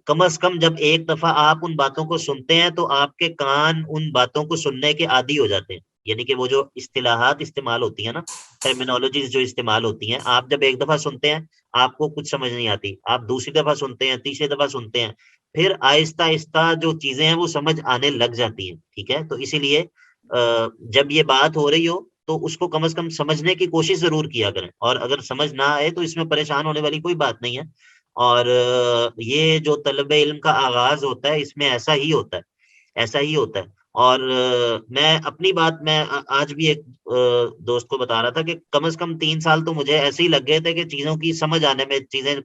کم از کم جب ایک دفعہ آپ ان باتوں کو سنتے ہیں تو آپ کے کان ان باتوں کو سننے کے عادی ہو جاتے ہیں. یعنی کہ وہ جو اصطلاحات استعمال ہوتی ہیں نا، ٹرمینالوجیز جو استعمال ہوتی ہیں، آپ جب ایک دفعہ سنتے ہیں آپ کو کچھ سمجھ نہیں آتی، آپ دوسری دفعہ سنتے ہیں، تیسری دفعہ سنتے ہیں، پھر آہستہ آہستہ جو چیزیں ہیں وہ سمجھ آنے لگ جاتی ہیں. ٹھیک ہے، تو اسی لیے جب یہ بات ہو رہی ہو تو اس کو کم از کم سمجھنے کی کوشش ضرور کیا کریں، اور اگر سمجھ نہ آئے تو اس میں پریشان ہونے والی کوئی بات نہیں ہے. اور یہ جو طلب علم کا آغاز ہوتا ہے اس میں ایسا ہی ہوتا ہے، ایسا ہی ہوتا ہے. اور میں اپنی بات میں آج بھی ایک دوست کو بتا رہا تھا کہ کم از کم 3 سال تو مجھے ایسے ہی لگ گئے تھے کہ چیزوں کی سمجھ آنے میں، چیزیں یہ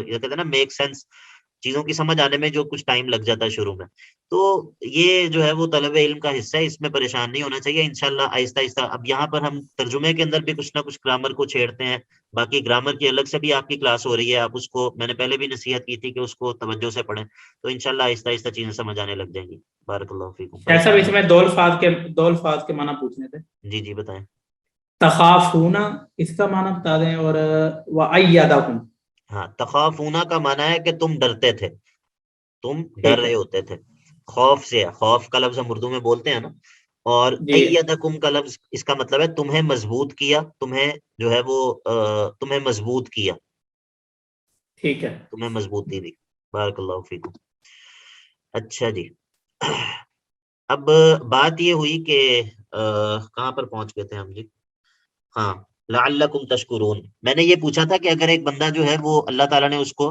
کہتے ہیں نا میک سینس، چیزوں کی سمجھ آنے میں جو کچھ ٹائم لگ جاتا ہے شروع میں. تو یہ جو ہے وہ طلب علم کا حصہ ہے، اس میں پریشان نہیں ہونا چاہیے. انشاءاللہ آہستہ آہستہ. اب یہاں پر ہم ترجمے کے اندر بھی کچھ نہ کچھ گرامر کو چھیڑتے ہیں، باقی گرامر کی الگ سے بھی آپ کی کلاس ہو رہی ہے، آپ اس کو، میں نے پہلے بھی نصیحت کی تھی کہ اس کو توجہ سے پڑھیں، تو انشاءاللہ آہستہ آہستہ چیزیں سمجھ آنے لگ جائیں گی. بارک اللہ فیکم. شاید صاحب پریشان اس نہیں میں دو الفاظ کے معنی پوچھنے تھے. جی جی بتائیں. تخافون، اس کا معنی بتا دیں، اور وَأَيَّدَكُمْ. ہاں، تخافونا کا معنی ہے کہ تم ڈرتے تھے، تم ڈر ٹھیک ہے رہے ہوتے تھے. خوف سے ہے، خوف کا لفظ ہم اردو میں بولتے ہیں نا. اور جی. ایدکم کا لفظ اس کا مطلب ہے تمہیں مضبوط کیا، تمہیں جو ہے وہ تمہیں مضبوط کیا، ٹھیک ہے. تمہیں مضبوطی دی. بارک اللہ فیکم. اچھا جی. اب بات یہ ہوئی کہ کہاں پر پہنچ گئے تھے ہم جی؟ ہاں، لعلکم تشکرون. میں نے یہ پوچھا تھا کہ اگر ایک بندہ جو ہے وہ اللہ تعالیٰ نے اس کو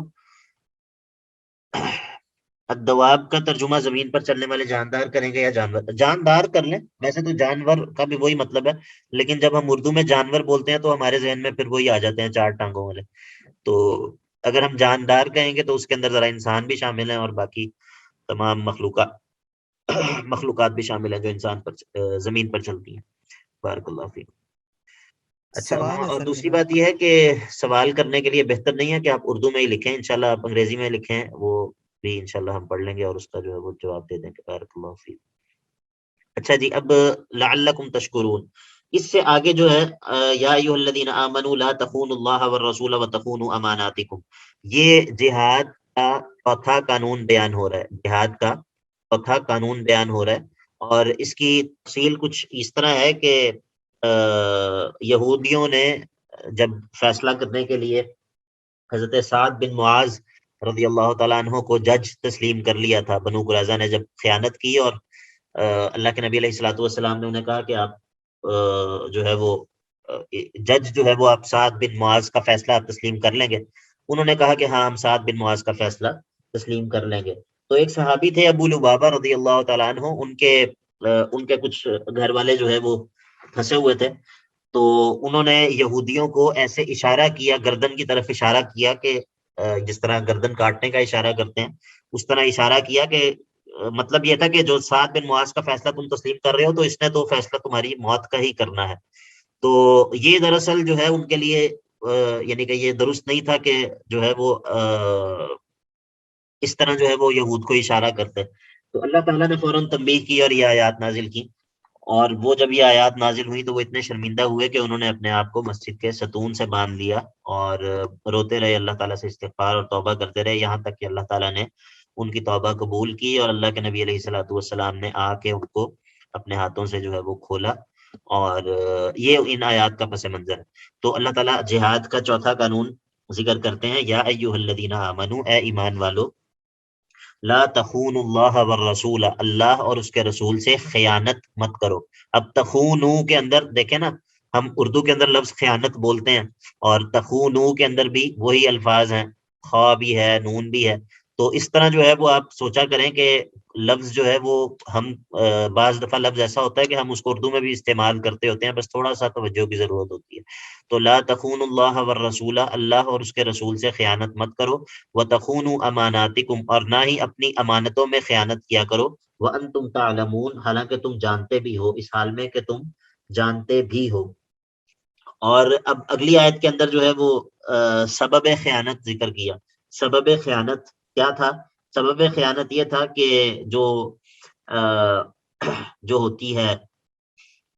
الدواب کا ترجمہ زمین پر چلنے والے جاندار کریں گے یا جانور، جاندار کر لیں، ویسے تو جانور کا بھی وہی مطلب ہے، لیکن جب ہم اردو میں جانور بولتے ہیں تو ہمارے ذہن میں پھر وہی آ جاتے ہیں 4 ٹانگوں والے. تو اگر ہم جاندار کہیں گے تو اس کے اندر ذرا انسان بھی شامل ہیں اور باقی تمام مخلوقات بھی شامل ہیں جو انسان پر زمین پر چلتی ہیں. بارک اللہ فیک. اچھا سوال ہاں، ہے اور سر دوسری میرا. بات یہ ہے کہ سوال کرنے کے لیے بہتر نہیں ہے کہ آپ اردو میں ہی لکھیں، انشاءاللہ آپ انگریزی میں لکھیں، وہ بھی انشاءاللہ ہم پڑھ لیں گے اور اس کا جو ہے وہ جواب دے دیں گے. بارک اللہ فیک. اچھا جی. اب لعلکم تشکرون، اس سے آگے جو ہے یا ایھا الذین آمنوا لا تخونوا اللہ والرسول وتخونوا اماناتکم، یہ جہاد کا چوتھا قانون بیان ہو رہا ہے، جہاد کا چوتھا قانون بیان ہو رہا ہے. اور اس کی تفصیل کچھ اس طرح ہے کہ یہودیوں نے جب فیصلہ کرنے کے لیے حضرت سعد بن معاذ رضی اللہ تعالیٰ عنہ کو جج تسلیم کر لیا تھا، بنو قریظہ نے جب خیانت کی اور اللہ کے نبی علیہ الصلوۃ والسلام نے انہیں کہا کہ آپ جو ہے وہ جج جو ہے وہ آپ سعد بن معاذ کا فیصلہ آپ تسلیم کر لیں گے. انہوں نے کہا کہ ہاں ہم سعد بن معاذ کا فیصلہ تسلیم کر لیں گے. تو ایک صحابی تھے ابو لبابہ رضی اللہ تعالیٰ عنہ، ان کے کچھ گھر والے جو ہے وہ پھنسے ہوئے تھے، تو انہوں نے یہودیوں کو ایسے اشارہ کیا، گردن کی طرف اشارہ کیا کہ جس طرح گردن کاٹنے کا اشارہ کرتے ہیں اس طرح اشارہ کیا کہ مطلب یہ تھا کہ جو سعد بن معاذ کا فیصلہ تم تسلیم کر رہے ہو تو اس نے تو فیصلہ تمہاری موت کا ہی کرنا ہے. تو یہ دراصل جو ہے ان کے لیے یعنی کہ یہ درست نہیں تھا کہ جو ہے وہ اس طرح جو ہے وہ یہود کو اشارہ کرتے. تو اللہ تعالیٰ نے فوراً تنبیہ کی اور یہ آیات نازل کی، اور وہ جب یہ آیات نازل ہوئی تو وہ اتنے شرمندہ ہوئے کہ انہوں نے اپنے آپ کو مسجد کے ستون سے باندھ لیا اور روتے رہے، اللہ تعالیٰ سے استغفار اور توبہ کرتے رہے، یہاں تک کہ اللہ تعالیٰ نے ان کی توبہ قبول کی اور اللہ کے نبی علیہ الصلوۃ والسلام نے آ کے ان کو اپنے ہاتھوں سے جو ہے وہ کھولا اور یہ ان آیات کا پس منظر ہے. تو اللہ تعالیٰ جہاد کا چوتھا قانون ذکر کرتے ہیں، یا ایھا الذین آمنوا، اے ایمان والو، لا تخون اللہ والرسول، اللہ اور اس کے رسول سے خیانت مت کرو. اب تخونو کے اندر دیکھیں نا، ہم اردو کے اندر لفظ خیانت بولتے ہیں، اور تخونو کے اندر بھی وہی الفاظ ہیں، خا بھی ہے، نون بھی ہے. تو اس طرح جو ہے وہ آپ سوچا کریں کہ لفظ جو ہے وہ ہم بعض دفعہ لفظ ایسا ہوتا ہے کہ ہم اس کو اردو میں بھی استعمال کرتے ہوتے ہیں، بس تھوڑا سا توجہ کی ضرورت ہوتی ہے. تو لا تخون اللہ والرسول، اللہ اور اس کے رسول سے خیانت مت کرو. وَتَخُونُوا أَمَانَاتِكُمْ، اور نہ ہی اپنی امانتوں میں خیانت کیا کرو. وَأَنْتُمْ تَعْلَمُونَ، حالانکہ تم جانتے بھی ہو، اس حال میں کہ تم جانتے بھی ہو. اور اب اگلی آیت کے اندر جو ہے وہ سبب خیانت ذکر کیا. سبب خیانت کیا تھا؟ سبب خیانت یہ تھا کہ جو ہوتی ہے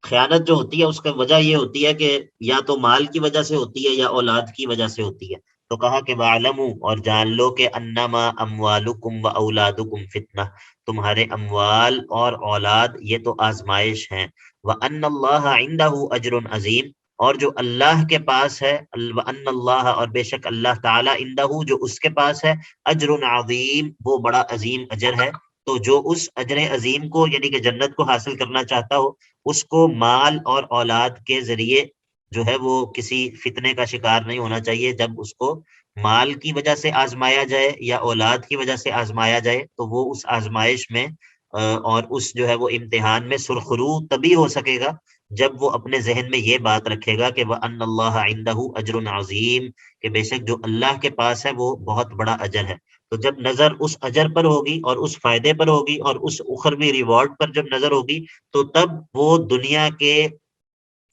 خیانت، جو ہوتی ہے اس کا وجہ یہ ہوتی ہے کہ یا تو مال کی وجہ سے ہوتی ہے یا اولاد کی وجہ سے ہوتی ہے. تو کہا کہ وَاعْلَمُوا، اور جان لو کہ انما اموالکم و اولادکم فتنہ، تمہارے اموال اور اولاد یہ تو آزمائش ہیں. وَأَنَّ اللَّهَ عِندَهُ أَجْرٌ عَظِيمٌ، اور جو اللہ کے پاس ہے، وَأَنَّ اللَّهَ، اور بے شک اللہ تعالیٰ، عِندَهُ جو اس کے پاس ہے، اجر عظیم، وہ بڑا عظیم اجر ہے. تو جو اس اجر عظیم کو یعنی کہ جنت کو حاصل کرنا چاہتا ہو، اس کو مال اور اولاد کے ذریعے جو ہے وہ کسی فتنے کا شکار نہیں ہونا چاہیے. جب اس کو مال کی وجہ سے آزمایا جائے یا اولاد کی وجہ سے آزمایا جائے تو وہ اس آزمائش میں اور اس جو ہے وہ امتحان میں سرخرو تبھی ہو سکے گا جب وہ اپنے ذہن میں یہ بات رکھے گا کہ وَأَنَّ اللَّهَ عِندَهُ أَجْرٌ عَظِيمٌ، کہ بے شک جو اللہ کے پاس ہے وہ بہت بڑا اجر ہے. تو جب نظر اس اجر پر ہوگی اور اس فائدے پر ہوگی اور اس اخروی ریوارڈ پر جب نظر ہوگی، تو تب وہ دنیا کے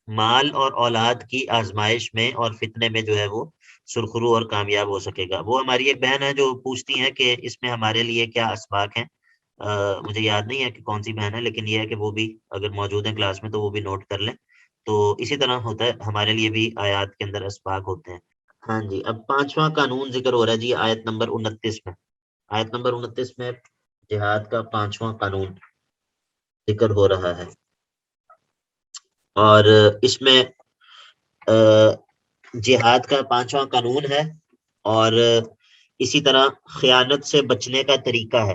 مال اور اولاد کی آزمائش میں اور فتنے میں جو ہے وہ سرخرو اور کامیاب ہو سکے گا. وہ ہماری ایک بہن ہے جو پوچھتی ہیں کہ اس میں ہمارے لیے کیا اسباق ہیں. مجھے یاد نہیں ہے کہ کون سی بہن ہے، لیکن یہ ہے کہ وہ بھی اگر موجود ہیں کلاس میں تو وہ بھی نوٹ کر لیں. تو اسی طرح ہوتا ہے، ہمارے لیے بھی آیات کے اندر اسباق ہوتے ہیں. ہاں جی، اب پانچواں قانون ذکر ہو رہا ہے جی آیت نمبر 29 میں. آیت نمبر 29 میں جہاد کا پانچواں قانون ذکر ہو رہا ہے، اور اس میں جہاد کا پانچواں قانون ہے، اور اسی طرح خیانت سے بچنے کا طریقہ ہے.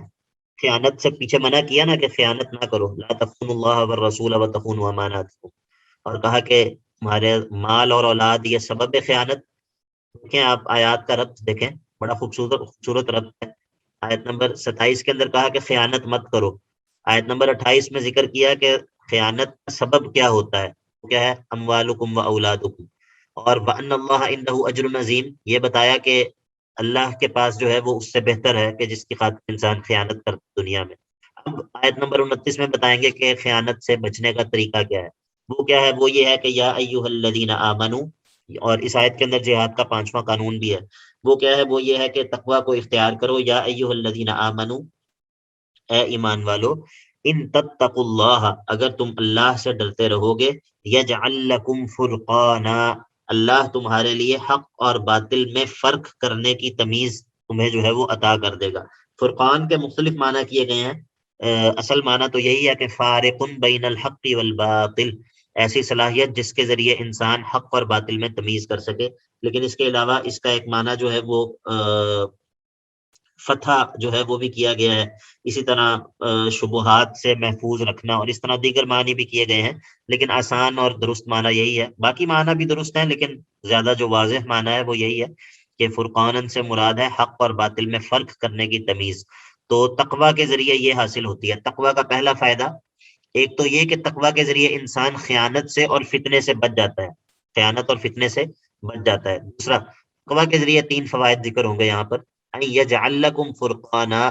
خیانت سے پیچھے منع کیا نا کہ خیانت نہ کرو، لا تخونوا اللہ والرسول وتخونوا اماناتکم، اور کہا کہ تمہارے مال اور اولاد یہ سبب خیانت. دیکھیں آپ آیات کا ربط دیکھیں، بڑا خوبصورت ربط ہے. آیت نمبر 27 کے اندر کہا کہ خیانت مت کرو. آیت نمبر 28 میں ذکر کیا کہ خیانت کا سبب کیا ہوتا ہے، کیا ہے؟ اموالکم و اولادکم. اور وَأَنَّ اللَّهَ عِندَهُ أَجْرٌ عَظِيمٌ، یہ بتایا کہ اللہ کے پاس جو ہے وہ اس سے بہتر ہے کہ جس کی خاطر انسان خیانت کرتا دنیا میں. اب آیت نمبر 29 میں بتائیں گے کہ خیانت سے بچنے کا طریقہ کیا ہے. وہ کیا ہے؟ وہ یہ ہے کہ یا ایھا الذین آمنوا، اور اس آیت کے اندر جہاد کا پانچواں قانون بھی ہے. وہ کیا ہے؟ وہ یہ ہے کہ تقوی کو اختیار کرو. یا ایھا الذین آمنوا، اے ایمان والو، ان تتقوا اللہ، اگر تم اللہ سے ڈرتے رہو گے، یجعل لکم فرقانا، اللہ تمہارے لیے حق اور باطل میں فرق کرنے کی تمیز تمہیں جو ہے وہ عطا کر دے گا. فرقان کے مختلف معنی کیے گئے ہیں. اصل معنی تو یہی ہے کہ فارق بین الحق والباطل، ایسی صلاحیت جس کے ذریعے انسان حق اور باطل میں تمیز کر سکے. لیکن اس کے علاوہ اس کا ایک معنی جو ہے وہ فتح جو ہے وہ بھی کیا گیا ہے. اسی طرح شبہات سے محفوظ رکھنا، اور اس طرح دیگر معنی بھی کیے گئے ہیں. لیکن آسان اور درست معنی یہی ہے. باقی معنی بھی درست ہیں لیکن زیادہ جو واضح معنی ہے وہ یہی ہے کہ فرقانن سے مراد ہے حق اور باطل میں فرق کرنے کی تمیز. تو تقوی کے ذریعے یہ حاصل ہوتی ہے. تقوی کا پہلا فائدہ ایک تو یہ کہ تقوی کے ذریعے انسان خیانت سے اور فتنے سے بچ جاتا ہے، خیانت اور فتنے سے بچ جاتا ہے. دوسرا، تقوی کے ذریعے تین فوائد ذکر ہوں گے یہاں پر. یجعل لکم فرقانا،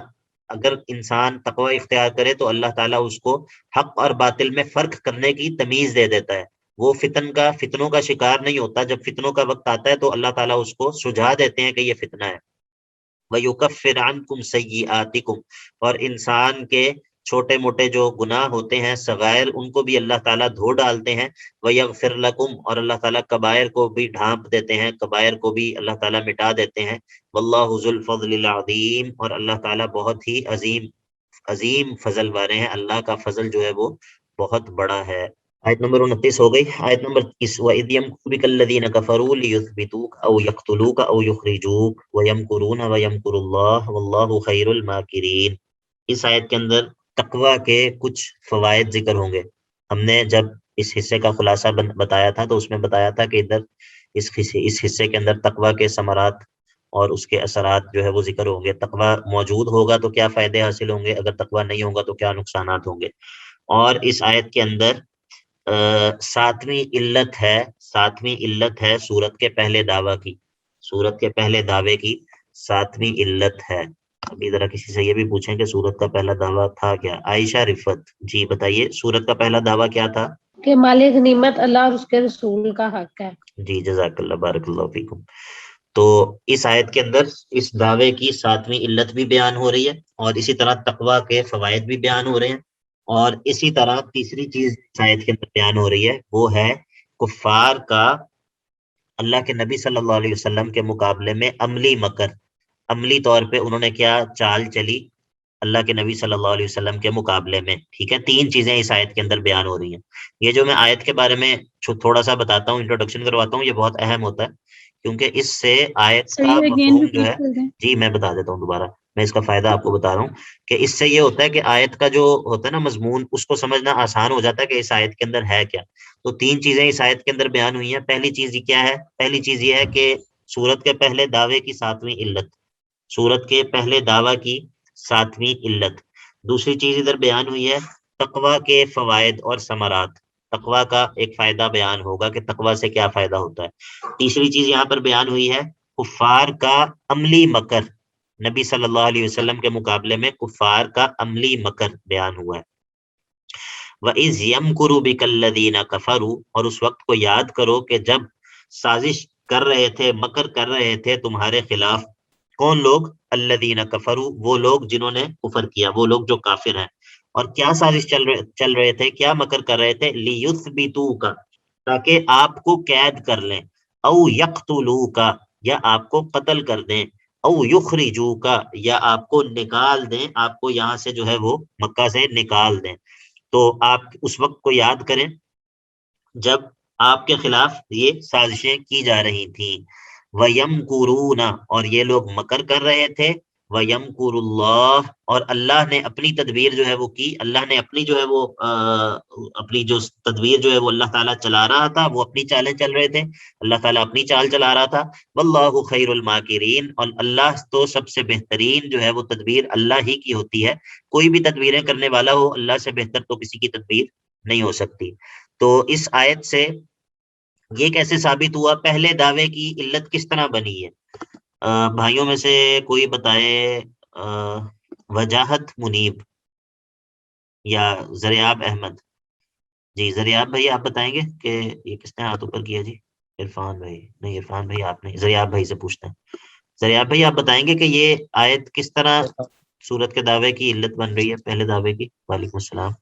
اگر انسان تقوی اختیار کرے تو اللہ تعالیٰ اس کو حق اور باطل میں فرق کرنے کی تمیز دے دیتا ہے. وہ فتنوں کا شکار نہیں ہوتا. جب فتنوں کا وقت آتا ہے تو اللہ تعالیٰ اس کو سجھا دیتے ہیں کہ یہ فتنہ ہے. وَيُكَفِّرْ عَنْكُمْ سَيِّئَاتِكُمْ، اور انسان کے چھوٹے موٹے جو گناہ ہوتے ہیں صغائر، ان کو بھی اللہ تعالیٰ دھو ڈالتے ہیں. وَيَغْفِرْ لَكُمْ، اور اللہ تعالیٰ کبائر کو بھی ڈھانپ دیتے ہیں، کبائر کو بھی اللہ تعالیٰ مٹا دیتے ہیں. وَاللَّهُ ذُو الْفَضْلِ الْعَظِيمِ، اور اللہ تعالیٰ بہت ہی عظیم فضل والے ہیں. اللہ کا فضل جو ہے وہ بہت بڑا ہے. آیت نمبر 29 ہو گئی. آیت نمبر 30 وَإِذْ يَمْكُرُ بِكَ الَّذِينَ كَفَرُوا لِيُثْبِتُوكَ أَوْ يَقْتُلُوكَ أَوْ يُخْرِجُوكَ وَيَمْكُرُونَ وَيَمْكُرُ اللَّهُ وَاللَّهُ خَيْرُ الْمَاكِرِينَ. اس آیت کے اندر تقوی کے کچھ فوائد ذکر ہوں گے. ہم نے جب اس حصے کا خلاصہ بتایا تھا تو اس میں بتایا تھا کہ ادھر اس حصے کے اندر تقوی کے ثمرات اور اس کے اثرات جو ہے وہ ذکر ہوں گے. تقوی موجود ہوگا تو کیا فائدے حاصل ہوں گے، اگر تقوی نہیں ہوگا تو کیا نقصانات ہوں گے. اور اس آیت کے اندر ساتویں علت ہے سورت کے پہلے دعویٰ کی. سورت کے پہلے دعوے کی ساتویں علت ہے. ابھی ذرا کسی سے یہ بھی پوچھیں کہ سورت کا پہلا دعویٰ تھا کیا. عائشہ رفت جی بتائیے سورت کا پہلا دعویٰ کیا تھا؟ کہ مالک غنیمت اللہ اور اس کے رسول کا حق ہے. جی جزاک اللہ بارک اللہ فیکم. تو اس آیت کے اندر اس دعوے کی ساتویں علت بھی بیان ہو رہی ہے اور اسی طرح تقوی کے فوائد بھی بیان ہو رہے ہیں. اور اسی طرح تیسری چیز اس آیت کے اندر بیان ہو رہی ہے وہ ہے کفار کا اللہ کے نبی صلی اللہ علیہ وسلم کے مقابلے میں عملی مکر. عملی طور پہ انہوں نے کیا چال چلی اللہ کے نبی صلی اللہ علیہ وسلم کے مقابلے میں. ٹھیک ہے، تین چیزیں اس آیت کے اندر بیان ہو رہی ہیں. یہ جو میں آیت کے بارے میں تھوڑا سا بتاتا ہوں، انٹروڈکشن کرواتا ہوں، یہ بہت اہم ہوتا ہے کیونکہ اس سے آیت کا مفہوم جو ہے، جی میں بتا دیتا ہوں دوبارہ، میں اس کا فائدہ آپ کو بتا رہا ہوں کہ اس سے یہ ہوتا ہے کہ آیت کا جو ہوتا ہے نا مضمون، اس کو سمجھنا آسان ہو جاتا ہے کہ اس آیت کے اندر ہے کیا. تو تین چیزیں اس آیت کے اندر بیان ہوئی ہیں. پہلی چیز کیا ہے؟ پہلی چیز یہ ہے کہ سورت کے پہلے دعوے کی ساتویں علت، سورت کے پہلے دعویٰ کی ساتویں علت. دوسری چیز ادھر بیان ہوئی ہے تقوی کے فوائد اور ثمرات. تقوی کا ایک فائدہ بیان ہوگا کہ تقوی سے کیا فائدہ ہوتا ہے. تیسری چیز یہاں پر بیان ہوئی ہے کفار کا عملی مکر. نبی صلی اللہ علیہ وسلم کے مقابلے میں کفار کا عملی مکر بیان ہوا ہے. وَإِذْ يَمْكُرُ بِكَ الَّذِينَ كَفَرُوا، اور اس وقت کو یاد کرو کہ جب سازش کر رہے تھے، مکر کر رہے تھے تمہارے خلاف. کون لوگ؟ الذین کفروا، وہ لوگ جنہوں نے کفر کیا، وہ لوگ جو کافر ہیں. اور کیا سازش چل رہے تھے، کیا مکر کر رہے تھے؟ لیثبتوک، تاکہ آپ کو قید کر لیں. او یقتلوک، یا آپ کو قتل کر دیں. او یخرجوک، یا آپ کو نکال دیں، آپ کو یہاں سے جو ہے وہ مکہ سے نکال دیں. تو آپ اس وقت کو یاد کریں جب آپ کے خلاف یہ سازشیں کی جا رہی تھیں. وَيَمْكُرُونَ، اور یہ لوگ مکر کر رہے تھے. وَيَمْكُرُ اللَّهُ، اور اللہ نے اپنی تدبیر جو ہے وہ کی. اللہ نے اپنی جو ہے وہ اپنی جو تدبیر جو ہے وہ اللہ تعالیٰ چلا رہا تھا، وہ اپنی چالیں چل رہے تھے، اللہ تعالیٰ اپنی چال چلا رہا تھا. وَاللَّهُ خَيْرُ الْمَاكِرِينَ، اور اللہ تو سب سے بہترین جو ہے وہ تدبیر اللہ ہی کی ہوتی ہے. کوئی بھی تدبیریں کرنے والا ہو، اللہ سے بہتر تو کسی کی تدبیر نہیں ہو سکتی. تو اس آیت سے یہ کیسے ثابت ہوا؟ پہلے دعوے کی علت کس طرح بنی ہے؟ بھائیوں میں سے کوئی بتائے. وجاہت منیب یا زریاب احمد. جی زریاب بھائی آپ بتائیں گے کہ یہ کس نے ہاتھ اوپر کیا؟ جی عرفان بھائی. نہیں عرفان بھائی آپ نہیں، زریاب بھائی سے پوچھتے ہیں. زریاب بھائی آپ بتائیں گے کہ یہ آیت کس طرح سورت کے دعوے کی علت بن رہی ہے، پہلے دعوے کی؟ وعلیکم السلام.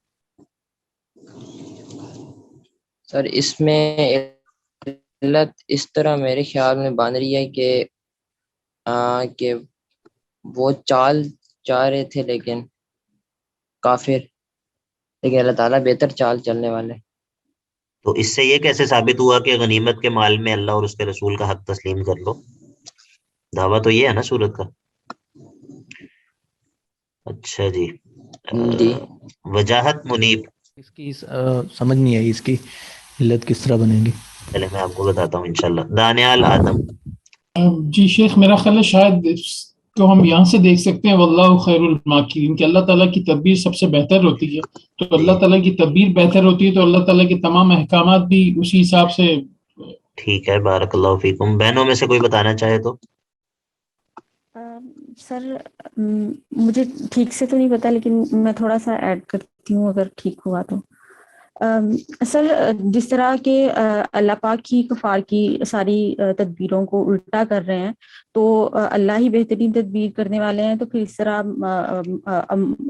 سر اس میں علت اس طرح میرے خیال میں بن رہی ہے کہ وہ چال چاہ رہے تھے لیکن کافر، لیکن اللہ تعالیٰ بہتر چال چلنے والے. تو اس سے یہ کیسے ثابت ہوا کہ غنیمت کے مال میں اللہ اور اس کے رسول کا حق تسلیم کر لو؟ دعویٰ تو یہ ہے نا سورت کا. اچھا جی. جی وجاہت منیب. اس کی سمجھ نہیں آئی، اس کی علت کس طرح بنے گی؟ چلے میں آپ کو بتاتا ہوں انشاءاللہ. دانیال آدم. جی شیخ میرا خیال ہے شاید اس کو ہم یہاں سے دیکھ سکتے ہیں واللہ خیر الماکرین، کہ اللہ تعالیٰ کی تدبیر سب سے بہتر ہوتی ہے. تو اللہ تعالیٰ کی تدبیر بہتر ہوتی ہے تو اللہ تعالیٰ کے تمام احکامات بھی اسی حساب سے. ٹھیک ہے بارک اللہ فیکم. بہنوں میں سے کوئی بتانا چاہے تو؟ سر مجھے ٹھیک سے تو نہیں پتا لیکن میں تھوڑا سا ایڈ کرتی ہوں اگر ٹھیک ہوا تو. سر جس طرح کہ اللہ پاک ہی کفار کی ساری تدبیروں کو الٹا کر رہے ہیں تو اللہ ہی بہترین تدبیر کرنے والے ہیں، تو پھر اس طرح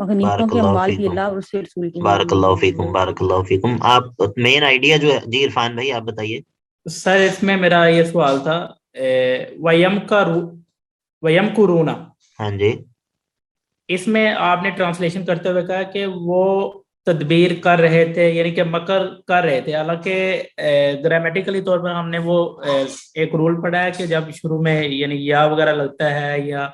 غنیمتوں کے اموال بھی اللہ اور اس کے رسول کے بارک اللہ فیکم. بارک اللہ فیکم. آپ مین آئیڈیا جو ہے، جی عرفان بھائی آپ بتائیے. سر اس میں میرا یہ سوال تھا وَيَمْكُرُونَ، ہاں جی. اس میں آپ نے ٹرانسلیشن کرتے ہوئے کہا کہ وہ تدبیر کر رہے تھے یعنی کہ مکر کر رہے تھے. حالانکہ گرامیٹیکلی طور پر ہم نے وہ ایک رول پڑھا ہے کہ جب شروع میں یعنی یا وغیرہ لگتا ہے یا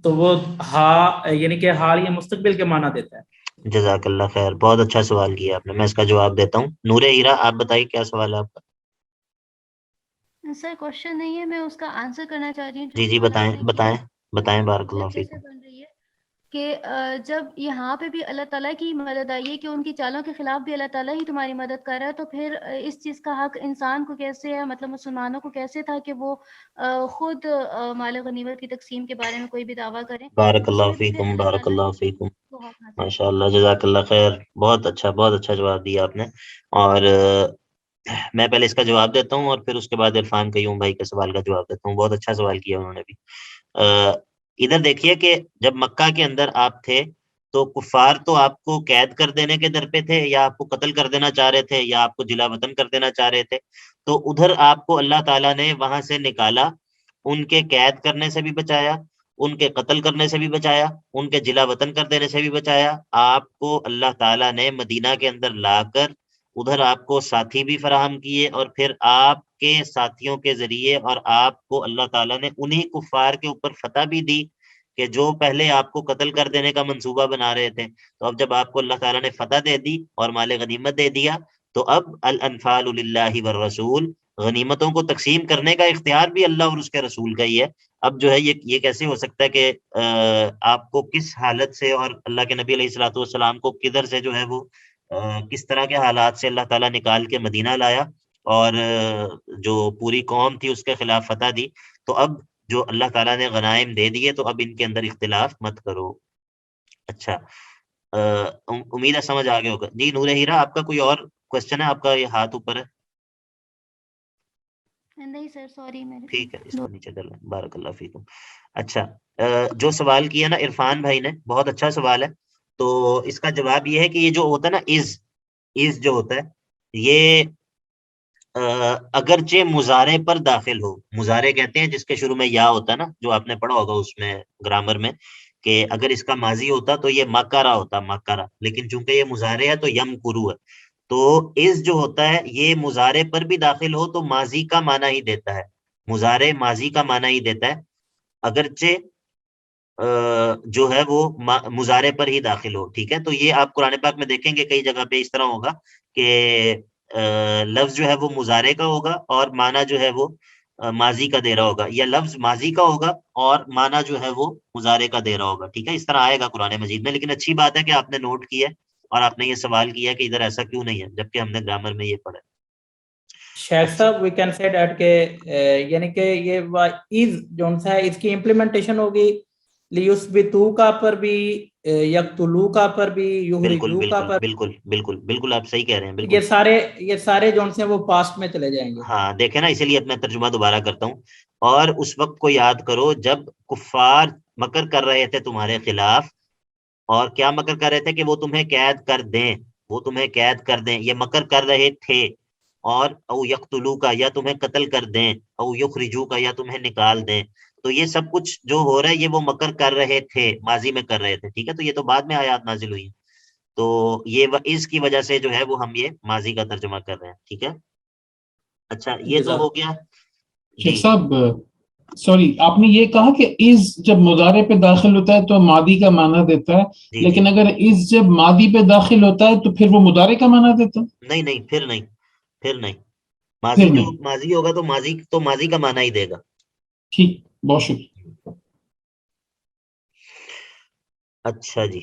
تو وہ ہا یعنی کہ حال یا مستقبل کے معنی دیتا ہے. جزاک اللہ خیر، بہت اچھا سوال کیا آپ نے، میں اس کا جواب دیتا ہوں. نور ہیرا آپ بتائیے کیا سوال ہے آپ کا؟ سر کوشچن نہیں ہے، میں اس کا آنسر کرنا چاہ رہی ہوں. جو جی جی سوال بتائیں آپ نے کیا بتائیں بتائیں، بارک اللہ objection فیکم. سے بن رہی ہے کہ جب یہاں پہ بھی اللہ تعالیٰ کی مدد آئی ہے کہ ان کی چالوں کے خلاف بھی اللہ تعالیٰ ہی تمہاری مدد کر رہا ہے، تو پھر اس چیز کا حق انسان کو کیسے ہے، مطلب مسلمانوں کو کیسے تھا کہ وہ خود مال غنیمت کی تقسیم کے بارے میں کوئی بھی دعویٰ کریں؟ بارک اس اللہ میں تو پھر فیکم، اللہ بارک تعالیٰ اللہ ہی فیکم، کو حق حاصل ماشاء ہے. اللہ، جزاک اللہ خیر، بہت اچھا جواب دیا آپ نے. اور میں پہلے اس کا جواب دیتا ہوں اور پھر اس کے بعد عرفان قیوم بھائی کے سوال کا جواب دیتا ہوں. بہت اچھا سوال کیا انہوں نے بھی. ادھر دیکھیے کہ جب مکہ کے اندر آپ تھے تو کفار تو آپ کو قید کر دینے کے در پہ تھے، یا آپ کو قتل کر دینا چاہ رہے تھے، یا آپ کو جلا وطن کر دینا چاہ رہے تھے. تو ادھر آپ کو اللہ تعالیٰ نے وہاں سے نکالا، ان کے قید کرنے سے بھی بچایا، ان کے قتل کرنے سے بھی بچایا، ان کے جلا وطن کر دینے سے بھی بچایا. آپ کو اللہ تعالیٰ نے مدینہ کے اندر لا کر ادھر آپ کو ساتھی بھی فراہم کیے، اور پھر آپ کے ساتھیوں کے ذریعے اور آپ کو اللہ تعالیٰ نے انہی کفار کے اوپر فتح بھی دی کہ جو پہلے آپ کو قتل کر دینے کا منصوبہ بنا رہے تھے. تو اب جب آپ کو اللہ تعالیٰ نے فتح دے دی اور مال غنیمت دے دیا، تو اب الانفال للہ والرسول، غنیمتوں کو تقسیم کرنے کا اختیار بھی اللہ اور اس کے رسول کا ہی ہے. اب جو ہے یہ کیسے ہو سکتا ہے کہ آپ کو کس حالت سے اور اللہ کے نبی علیہ الصلوۃ والسلام کو کدھر سے جو ہے وہ کس طرح کے حالات سے اللہ تعالیٰ نکال کے مدینہ لایا اور جو پوری قوم تھی اس کے خلاف فتح دی. تو اب جو اللہ تعالیٰ نے غنائم دے دیے تو اب ان کے اندر اختلاف مت کرو. اچھا، امید ہے سمجھ آ گیا ہوگا. جی نور ہیرا، آپ کا کوئی اور کوشچن ہے؟ آپ کا یہ ہاتھ اوپر ہے. نہیں سر، سوری میرے ٹھیک ہے، اس کو نیچے کر لیں. بارک اللہ فیکم. اچھا، جو سوال کیا نا عرفان بھائی نے، بہت اچھا سوال ہے. تو اس کا جواب یہ ہے کہ یہ جو ہوتا ہے نا از جو ہوتا ہے، یہ اگرچہ مضارع پر داخل ہو، مضارع کہتے ہیں جس کے شروع میں یا ہوتا ہے نا، جو آپ نے پڑھا ہوگا اس میں گرامر میں، کہ اگر اس کا ماضی ہوتا تو یہ مکرا ہوتا، مکرا، لیکن چونکہ یہ مضارع ہے تو یم کرو ہے. تو از جو ہوتا ہے یہ مضارع پر بھی داخل ہو تو ماضی کا معنی ہی دیتا ہے، مضارع ماضی کا معنی ہی دیتا ہے، اگرچہ جو ہے وہ مضارع پر ہی داخل ہو. ٹھیک ہے، تو یہ آپ قرآن پاک میں دیکھیں گے کئی جگہ پہ اس طرح ہوگا کہ لفظ جو ہے وہ مضارع کا ہوگا اور معنی جو ہے وہ ماضی کا دے رہا ہوگا، یا لفظ ماضی کا ہوگا اور معنی جو ہے وہ مضارع کا دے رہا ہوگا. ٹھیک ہے، اس طرح آئے گا قرآن مجید میں. لیکن اچھی بات ہے کہ آپ نے نوٹ کیا اور آپ نے یہ سوال کیا کہ ادھر ایسا کیوں نہیں ہے، جبکہ ہم نے گرامر میں یہ پڑھا. شیخ صاحب وی کین سے دیٹ کہ یعنی کہ یہ از جو ہے اس کی امپلیمنٹیشن ہوگی لیسبتو کا پر بھی، یقتلو کا پر بھی، یخرجو کا پر. بالکل آپ صحیح کہہ رہے ہیں. بالکل یہ سارے جو ہیں وہ پاسٹ میں چلے جائیں گے. ہاں دیکھیں نا، اسی لیے اپنا ترجمہ دوبارہ کرتا ہوں. اور اس وقت کو یاد کرو جب کفار مکر کر رہے تھے تمہارے خلاف، اور کیا مکر کر رہے تھے کہ وہ تمہیں قید کر دیں، وہ تمہیں قید کر دیں، یہ مکر کر رہے تھے. اور او یقتلو کا، یا تمہیں قتل کر دیں، او یخرجو کا، یا تمہیں نکال دیں. تو یہ سب کچھ جو ہو رہا ہے یہ وہ مکر کر رہے تھے، ماضی میں کر رہے تھے. ٹھیک ہے، تو یہ تو بعد میں آیات نازل ہوئی. تو یہ اس کی وجہ سے جو ہے وہ ہم یہ ماضی کا ترجمہ کر رہے ہیں. ٹھیک ہے، اچھا یہ تو ہو گیا. شیخ صاحب سوری، آپ نے یہ کہا کہ از جب مضارع پہ داخل ہوتا ہے تو ماضی کا معنی دیتا ہے، لیکن اگر از جب ماضی پہ داخل ہوتا ہے تو پھر وہ مضارع کا معنی دیتا ہے؟ نہیں، پھر نہیں. ماضی جو ماضی ہوگا تو ماضی کا معنی ہی دے گا. ٹھیک، بہت شکریہ. اچھا جی،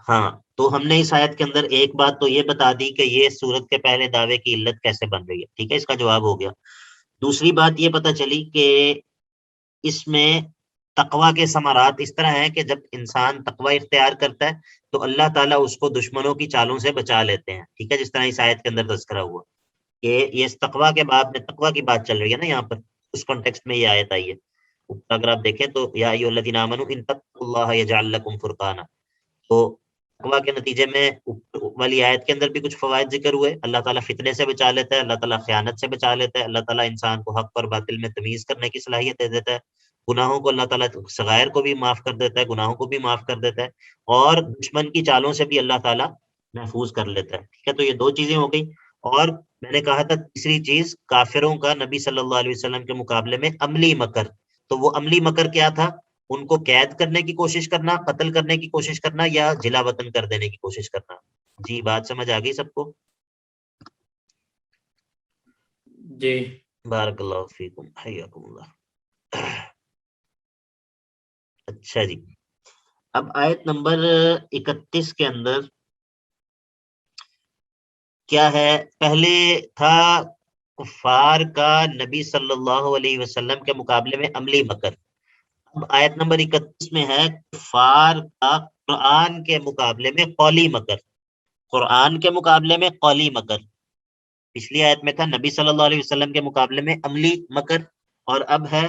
ہاں تو ہم نے اس آیت کے اندر ایک بات تو یہ بتا دی کہ یہ سورت کے پہلے دعوے کی علت کیسے بن رہی ہے. ٹھیک ہے، اس کا جواب ہو گیا. دوسری بات یہ پتا چلی کہ اس میں تقوی کے ثمرات اس طرح ہیں کہ جب انسان تقوی اختیار کرتا ہے تو اللہ تعالیٰ اس کو دشمنوں کی چالوں سے بچا لیتے ہیں. ٹھیک ہے، جس طرح اس آیت کے اندر تذکرہ ہوا کہ یہ اس تقوی کے باب میں تقوی کی بات چل رہی ہے نا یہاں پر، اس کانٹیکسٹ میں یہ آیت آئی ہے. اگر آپ دیکھیں تو یا ایھا الذین آمنوا ان تتقوا اللہ یجعل لکم فرقانا. تو تقوی کے نتیجے میں والی آیت کے اندر بھی کچھ فوائد ذکر ہوئے. اللہ تعالیٰ فتنے سے بچا لیتا ہے، اللہ تعالیٰ خیانت سے بچا لیتا ہے، اللہ تعالیٰ انسان کو حق اور باطل میں تمیز کرنے کی صلاحیت دے دیتا ہے، گناہوں کو اللہ تعالیٰ صغائر کو بھی معاف کر دیتا ہے، گناہوں کو بھی معاف کر دیتا ہے، اور دشمن کی چالوں سے بھی اللہ تعالیٰ محفوظ کر لیتا ہے. ٹھیک ہے، تو یہ دو چیزیں ہو گئی. اور میں نے کہا تھا تیسری چیز کافروں کا نبی صلی اللہ علیہ وسلم کے مقابلے میں عملی مکر. تو وہ عملی مکر کیا تھا؟ ان کو قید کرنے کی کوشش کرنا، قتل کرنے کی کوشش کرنا، یا جلا وطن کر دینے کی کوشش کرنا. جی بات سمجھ آ گئی سب کو؟ جی بارک اللہ فیکم، حیاکم اللہ. اچھا جی، اب آیت نمبر 31 کے اندر کیا ہے؟ پہلے تھا کفار کا نبی صلی اللہ علیہ وسلم کے مقابلے میں عملی مکر. اب آیت نمبر 31 میں ہے کفار کا قرآن کے مقابلے میں قولی مکر. قرآن کے مقابلے میں قولی مکر. پچھلی آیت میں تھا نبی صلی اللہ علیہ وسلم کے مقابلے میں عملی مکر، اور اب ہے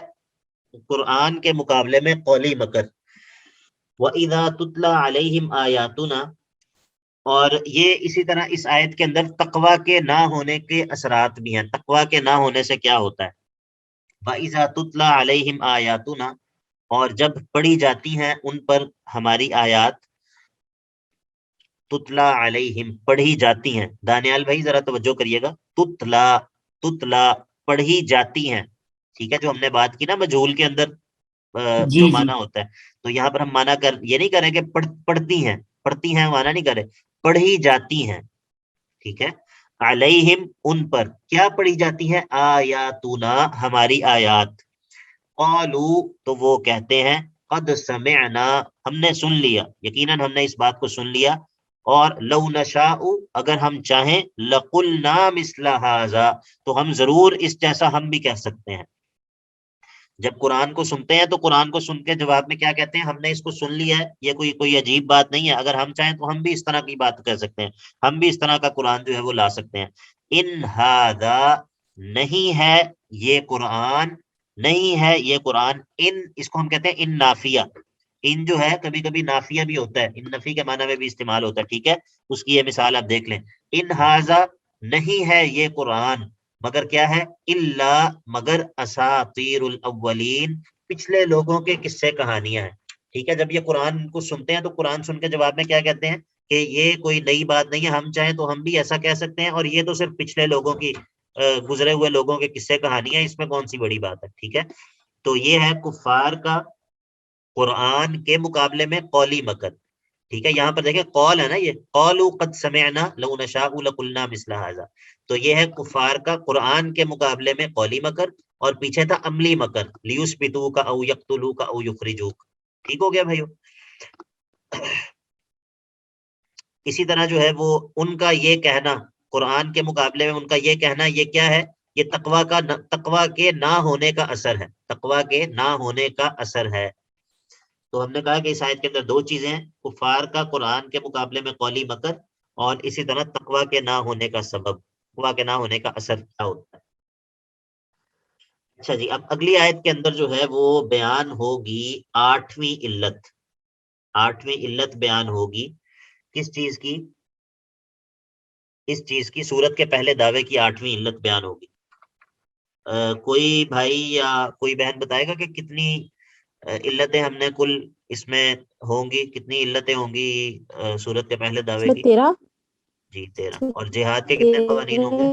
قرآن کے مقابلے میں قولی مکر. وَإِذَا تُتْلَى عَلَيْهِمْ آيَاتُنَا، اور یہ اسی طرح اس آیت کے اندر تقوی کے نہ ہونے کے اثرات بھی ہیں. تقوی کے نہ ہونے سے کیا ہوتا ہے؟ وَإِذَا تُتْلَى عَلَيْهِمْ آيَاتُنَا، اور جب پڑھی جاتی ہیں ان پر ہماری آیات. تتلا علیہم، پڑھی جاتی ہیں. دانیال بھائی ذرا توجہ کریے گا. تتلا، تتلا پڑھی جاتی ہیں. ٹھیک ہے، جو ہم نے بات کی نا مجہول کے اندر جو معنی ہوتا ہے، تو یہاں پر ہم معنی یہ نہیں کریں کہ پڑھتی ہیں، پڑھتی ہیں معنی نہیں کرے، پڑھی جاتی ہیں. ٹھیک ہے، علیہم ان پر کیا پڑھی جاتی ہیں؟ آیاتنا، ہماری آیات. قالو تو وہ کہتے ہیں قد سمعنا، ہم نے سن لیا، یقیناً ہم نے اس بات کو سن لیا. اور لو نشاء، اگر ہم چاہیں، لقلنا مثل ھذا، تو ہم ضرور اس جیسا ہم بھی کہہ سکتے ہیں. جب قرآن کو سنتے ہیں تو قرآن کو سن کے جواب میں کیا کہتے ہیں؟ ہم نے اس کو سن لیا ہے، یہ کوئی عجیب بات نہیں ہے. اگر ہم چاہیں تو ہم بھی اس طرح کی بات کر سکتے ہیں، ہم بھی اس طرح کا قرآن جو ہے وہ لا سکتے ہیں. ان ھذا، نہیں ہے یہ قرآن، نہیں ہے یہ قرآن. ان، اس کو ہم کہتے ہیں ان نافیہ. ان جو ہے کبھی کبھی نافیہ بھی ہوتا ہے، ان نفی کے معنی میں بھی استعمال ہوتا ہے. ٹھیک ہے، اس کی یہ مثال آپ دیکھ لیں. ان ھذا، نہیں ہے یہ قرآن، مگر کیا ہے؟ الا، مگر اساطیر الاولین، پچھلے لوگوں کے قصے کہانیاں ہیں. ٹھیک ہے، جب یہ قرآن کو سنتے ہیں تو قرآن سن کے جواب میں کیا کہتے ہیں کہ یہ کوئی نئی بات نہیں ہے، ہم چاہیں تو ہم بھی ایسا کہہ سکتے ہیں، اور یہ تو صرف پچھلے لوگوں کی گزرے ہوئے لوگوں کے قصے کہانیاں، اس میں کون سی بڑی بات ہے. ٹھیک ہے، تو یہ ہے کفار کا قرآن کے مقابلے میں قولی مکر. ٹھیک ہے، یہاں پر دیکھیں قول ہے نا، یہ قولوا قد سمعنا لو نشاء لقلنا مثل ھذا. تو یہ ہے کفار کا قرآن کے مقابلے میں قولی مکر، اور پیچھے تھا عملی مکر، لیثبتوک او یقتلوک او یخرجوک. ٹھیک ہو گیا بھائیو؟ اسی طرح جو ہے وہ ان کا یہ کہنا، قرآن کے مقابلے میں ان کا یہ کہنا، یہ کیا ہے؟ یہ تقوی کے نہ ہونے کا اثر ہے. تقوی کے نہ ہونے کا اثر ہے. تو ہم نے کہا کہ اس آیت کے اندر دو چیزیں ہیں، کفار کا قرآن کے مقابلے میں قولی مکر، اور اسی طرح تقوی کے نہ ہونے کا سبب، تقوی کے نہ ہونے کا اثر کیا ہوتا ہے. اچھا جی، اب اگلی آیت کے اندر جو ہے وہ بیان ہوگی 8ویں علت. 8ویں علت بیان ہوگی کس چیز کی؟ اس چیز کی، سورت کے پہلے دعوے کی 8ویں علت بیان ہوگی. کوئی بھائی یا کوئی بہن بتائے گا کہ کتنی علتیں ہم نے کل اس میں ہوں گی؟ کتنی علتیں ہوں گی سورت کے پہلے دعوے کی؟ 13. جی 13. اور جہاد کے کتنے قوانین ہوں گے؟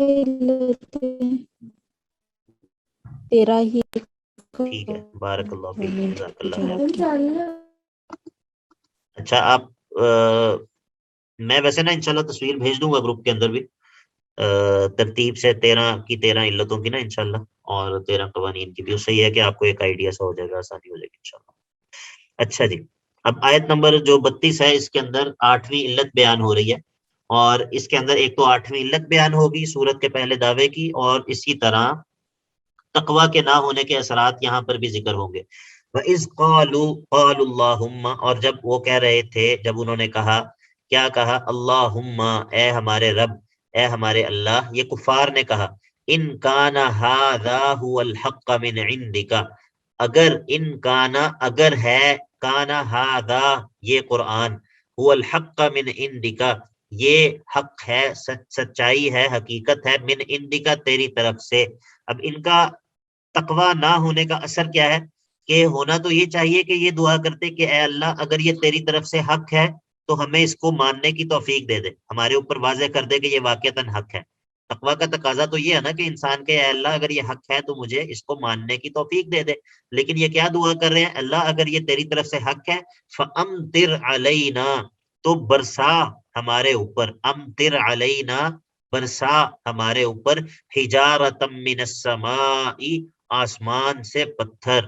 13 ہی. ٹھیک ہے، بارک اللہ فیک، جزاک اللہ. اچھا، آپ میں ویسے نا انشاءاللہ تصویر بھیج دوں گا گروپ کے اندر بھی، ترتیب سے 13 علتوں کی نا انشاءاللہ، اور 13 قوانین کی بھی. اس سے یہ ہے کہ آپ کو ایک آئیڈیا سا ہو جائے گا، آسانی ہو جائے گی انشاءاللہ. اچھا جی، اب آیت نمبر جو 32 ہے، اس کے اندر 8ویں علت بیان ہو رہی ہے. اور اس کے اندر ایک تو 8ویں علت بیان ہوگی سورت کے پہلے دعوے کی، اور اسی طرح تقوی کے نہ ہونے کے اثرات یہاں پر بھی ذکر ہوں گے. وَإِذْ قَالُوا اللَّهُمَّ، اور جب وہ کہہ رہے تھے، جب انہوں نے کہا، کیا کہا؟ اللہم، اے ہمارے رب، اے ہمارے اللہ. یہ کفار نے کہا، ان کان ھذا ھو الحق من عندک، اگر ان کانا، اگر ہے، کانا ھذا، یہ قرآن، ھو الحق من عندک، یہ حق ہے، سچائی ہے، حقیقت ہے، من عندک، تیری طرف سے. اب ان کا تقوی نہ ہونے کا اثر کیا ہے کہ ہونا تو یہ چاہیے کہ یہ دعا کرتے کہ اے اللہ اگر یہ تیری طرف سے حق ہے تو ہمیں اس کو ماننے کی توفیق دے دے، ہمارے اوپر واضح کر دے کہ یہ واقعتاً حق ہے۔ تقویٰ کا تقاضا تو یہ ہے نا کہ انسان کے اے اللہ اگر یہ حق ہے تو مجھے اس کو ماننے کی توفیق دے دے، لیکن یہ کیا دعا کر رہے ہیں؟ اللہ اگر یہ تیری طرف سے حق ہے فَأَمْطِرْ عَلَيْنَا، تو برسا ہمارے اوپر، امطر علینا برسا ہمارے اوپر، حجارۃ من السماء آسمان سے پتھر،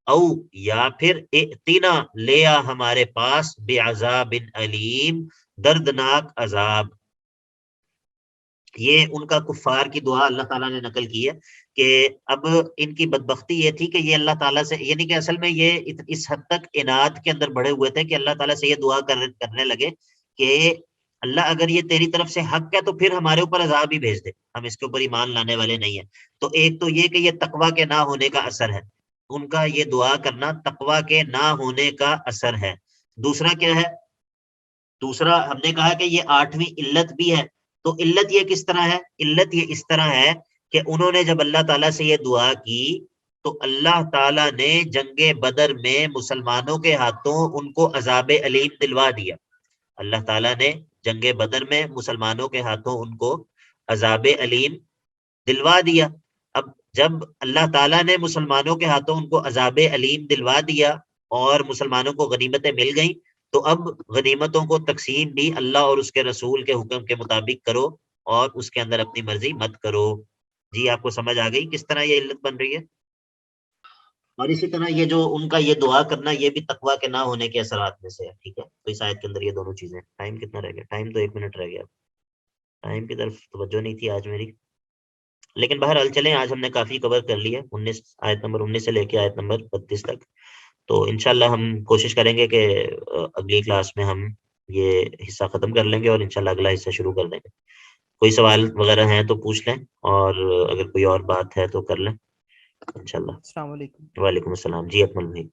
او یا پھر ائتنا لے آ ہمارے پاس بعذاب علیم دردناک عذاب۔ یہ ان کا کفار کی دعا اللہ تعالیٰ نے نقل کی ہے کہ اب ان کی بدبختی یہ تھی کہ یہ اللہ تعالیٰ سے، یعنی کہ اصل میں یہ اس حد تک عناد کے اندر بڑھے ہوئے تھے کہ اللہ تعالیٰ سے یہ دعا کرنے لگے کہ اللہ اگر یہ تیری طرف سے حق ہے تو پھر ہمارے اوپر عذاب ہی بھیج دے، ہم اس کے اوپر ایمان لانے والے نہیں ہیں۔ تو ایک تو یہ کہ یہ تقویٰ کے نہ ہونے کا اثر ہے، ان کا یہ دعا کرنا تقویٰ کے نہ ہونے کا اثر ہے۔ دوسرا کیا ہے؟ دوسرا ہم نے کہا کہ یہ 8ویں علت بھی ہے۔ تو علت یہ کس طرح ہے؟ علت یہ اس طرح ہے کہ انہوں نے جب اللہ تعالیٰ سے یہ دعا کی تو اللہ تعالیٰ نے جنگ بدر میں مسلمانوں کے ہاتھوں ان کو عذاب علیم دلوا دیا۔ اللہ تعالیٰ نے جنگ بدر میں مسلمانوں کے ہاتھوں ان کو عذاب علیم دلوا دیا۔ اب جب اللہ تعالیٰ نے مسلمانوں کے ہاتھوں ان کو عذاب علیم دلوا دیا اور مسلمانوں کو غنیمتیں مل گئیں، تو اب غنیمتوں کو تقسیم بھی اللہ اور اس کے رسول کے حکم کے مطابق کرو اور اس کے اندر اپنی مرضی مت کرو۔ جی آپ کو سمجھ آ گئی کس طرح یہ علت بن رہی ہے؟ اور اسی طرح یہ جو ان کا یہ دعا کرنا یہ بھی تقویٰ کے نہ ہونے کے اثرات میں سے ہے، ٹھیک ہے؟ تو اس آیت کے اندر یہ دونوں چیزیں۔ ٹائم کتنا رہ گیا؟ ٹائم تو 1 منٹ رہ گیا، ٹائم کی طرف توجہ نہیں تھی آج میری، لیکن بہرحال چلیں آج ہم نے کافی کور کر لیا، 19 آیت نمبر 19 سے لے کے آیت نمبر 32 تک۔ تو انشاءاللہ ہم کوشش کریں گے کہ اگلی کلاس میں ہم یہ حصہ ختم کر لیں گے اور انشاءاللہ اگلا حصہ شروع کر دیں گے۔ کوئی سوال وغیرہ ہیں تو پوچھ لیں، اور اگر کوئی اور بات ہے تو کر لیں انشاءاللہ۔ السلام علیکم۔ وعلیکم السلام۔ جی اکمل بھائی۔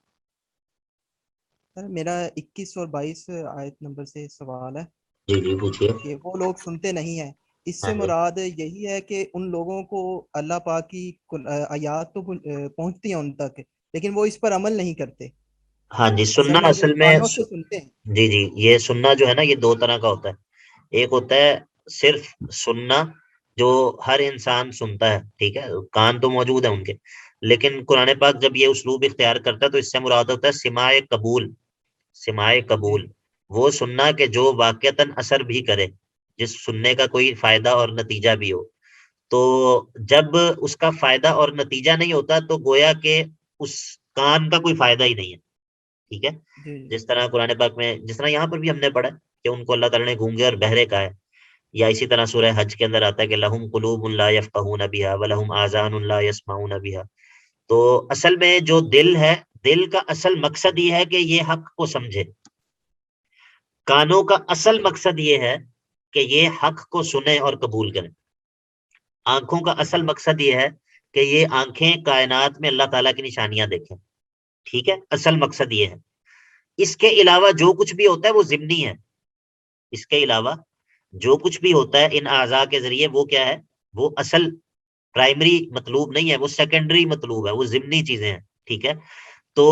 سر میرا 21 اور 22 آیت نمبر سے سوال ہے جی جی پوچھیے۔ کہ وہ لوگ سنتے نہیں ہیں، اس سے ہاں جی۔ مراد یہی ہے کہ ان لوگوں کو اللہ پاک کی آیات تو پہنچتی ہیں ان تک، لیکن وہ اس پر عمل نہیں کرتے۔ ہاں جی، سننا اصل میں کانوں سے سنتے ہیں۔ جی جی، یہ سننا جو ہے نا یہ 2 طرح کا ہوتا ہے۔ ایک ہوتا ہے صرف سننا جو ہر انسان سنتا ہے، ٹھیک ہے، کان تو موجود ہیں ان کے، لیکن قرآن پاک جب یہ اسلوب اختیار کرتا ہے تو اس سے مراد ہوتا ہے سماع قبول۔ سماع قبول وہ سننا کہ جو واقعتاً اثر بھی کرے، جس سننے کا کوئی فائدہ اور نتیجہ بھی ہو۔ تو جب اس کا فائدہ اور نتیجہ نہیں ہوتا تو گویا کہ اس کان کا کوئی فائدہ ہی نہیں ہے، ٹھیک ہے؟ جس طرح قرآن پاک میں، جس طرح یہاں پر بھی ہم نے پڑھا کہ ان کو اللہ تعالیٰ نے گونگے اور بہرے کہا ہے، یا اسی طرح سورہ حج کے اندر آتا ہے کہ لہم قلوب لا یفقہون بہا ولہم آذان لا یسمعون بہا۔ تو اصل میں جو دل ہے، دل کا اصل مقصد یہ ہے کہ یہ حق کو سمجھے، کانوں کا اصل مقصد یہ ہے کہ یہ حق کو سنیں اور قبول کریں، آنکھوں کا اصل مقصد یہ ہے کہ یہ آنکھیں کائنات میں اللہ تعالیٰ کی نشانیاں دیکھیں، ٹھیک ہے؟ اصل مقصد یہ ہے۔ اس کے علاوہ جو کچھ بھی ہوتا ہے وہ ضمنی ہے، اس کے علاوہ جو کچھ بھی ہوتا ہے ان اعضاء کے ذریعے وہ کیا ہے؟ وہ اصل پرائمری مطلوب نہیں ہے، وہ سیکنڈری مطلوب ہے، وہ ضمنی چیزیں ہیں، ٹھیک ہے؟ تو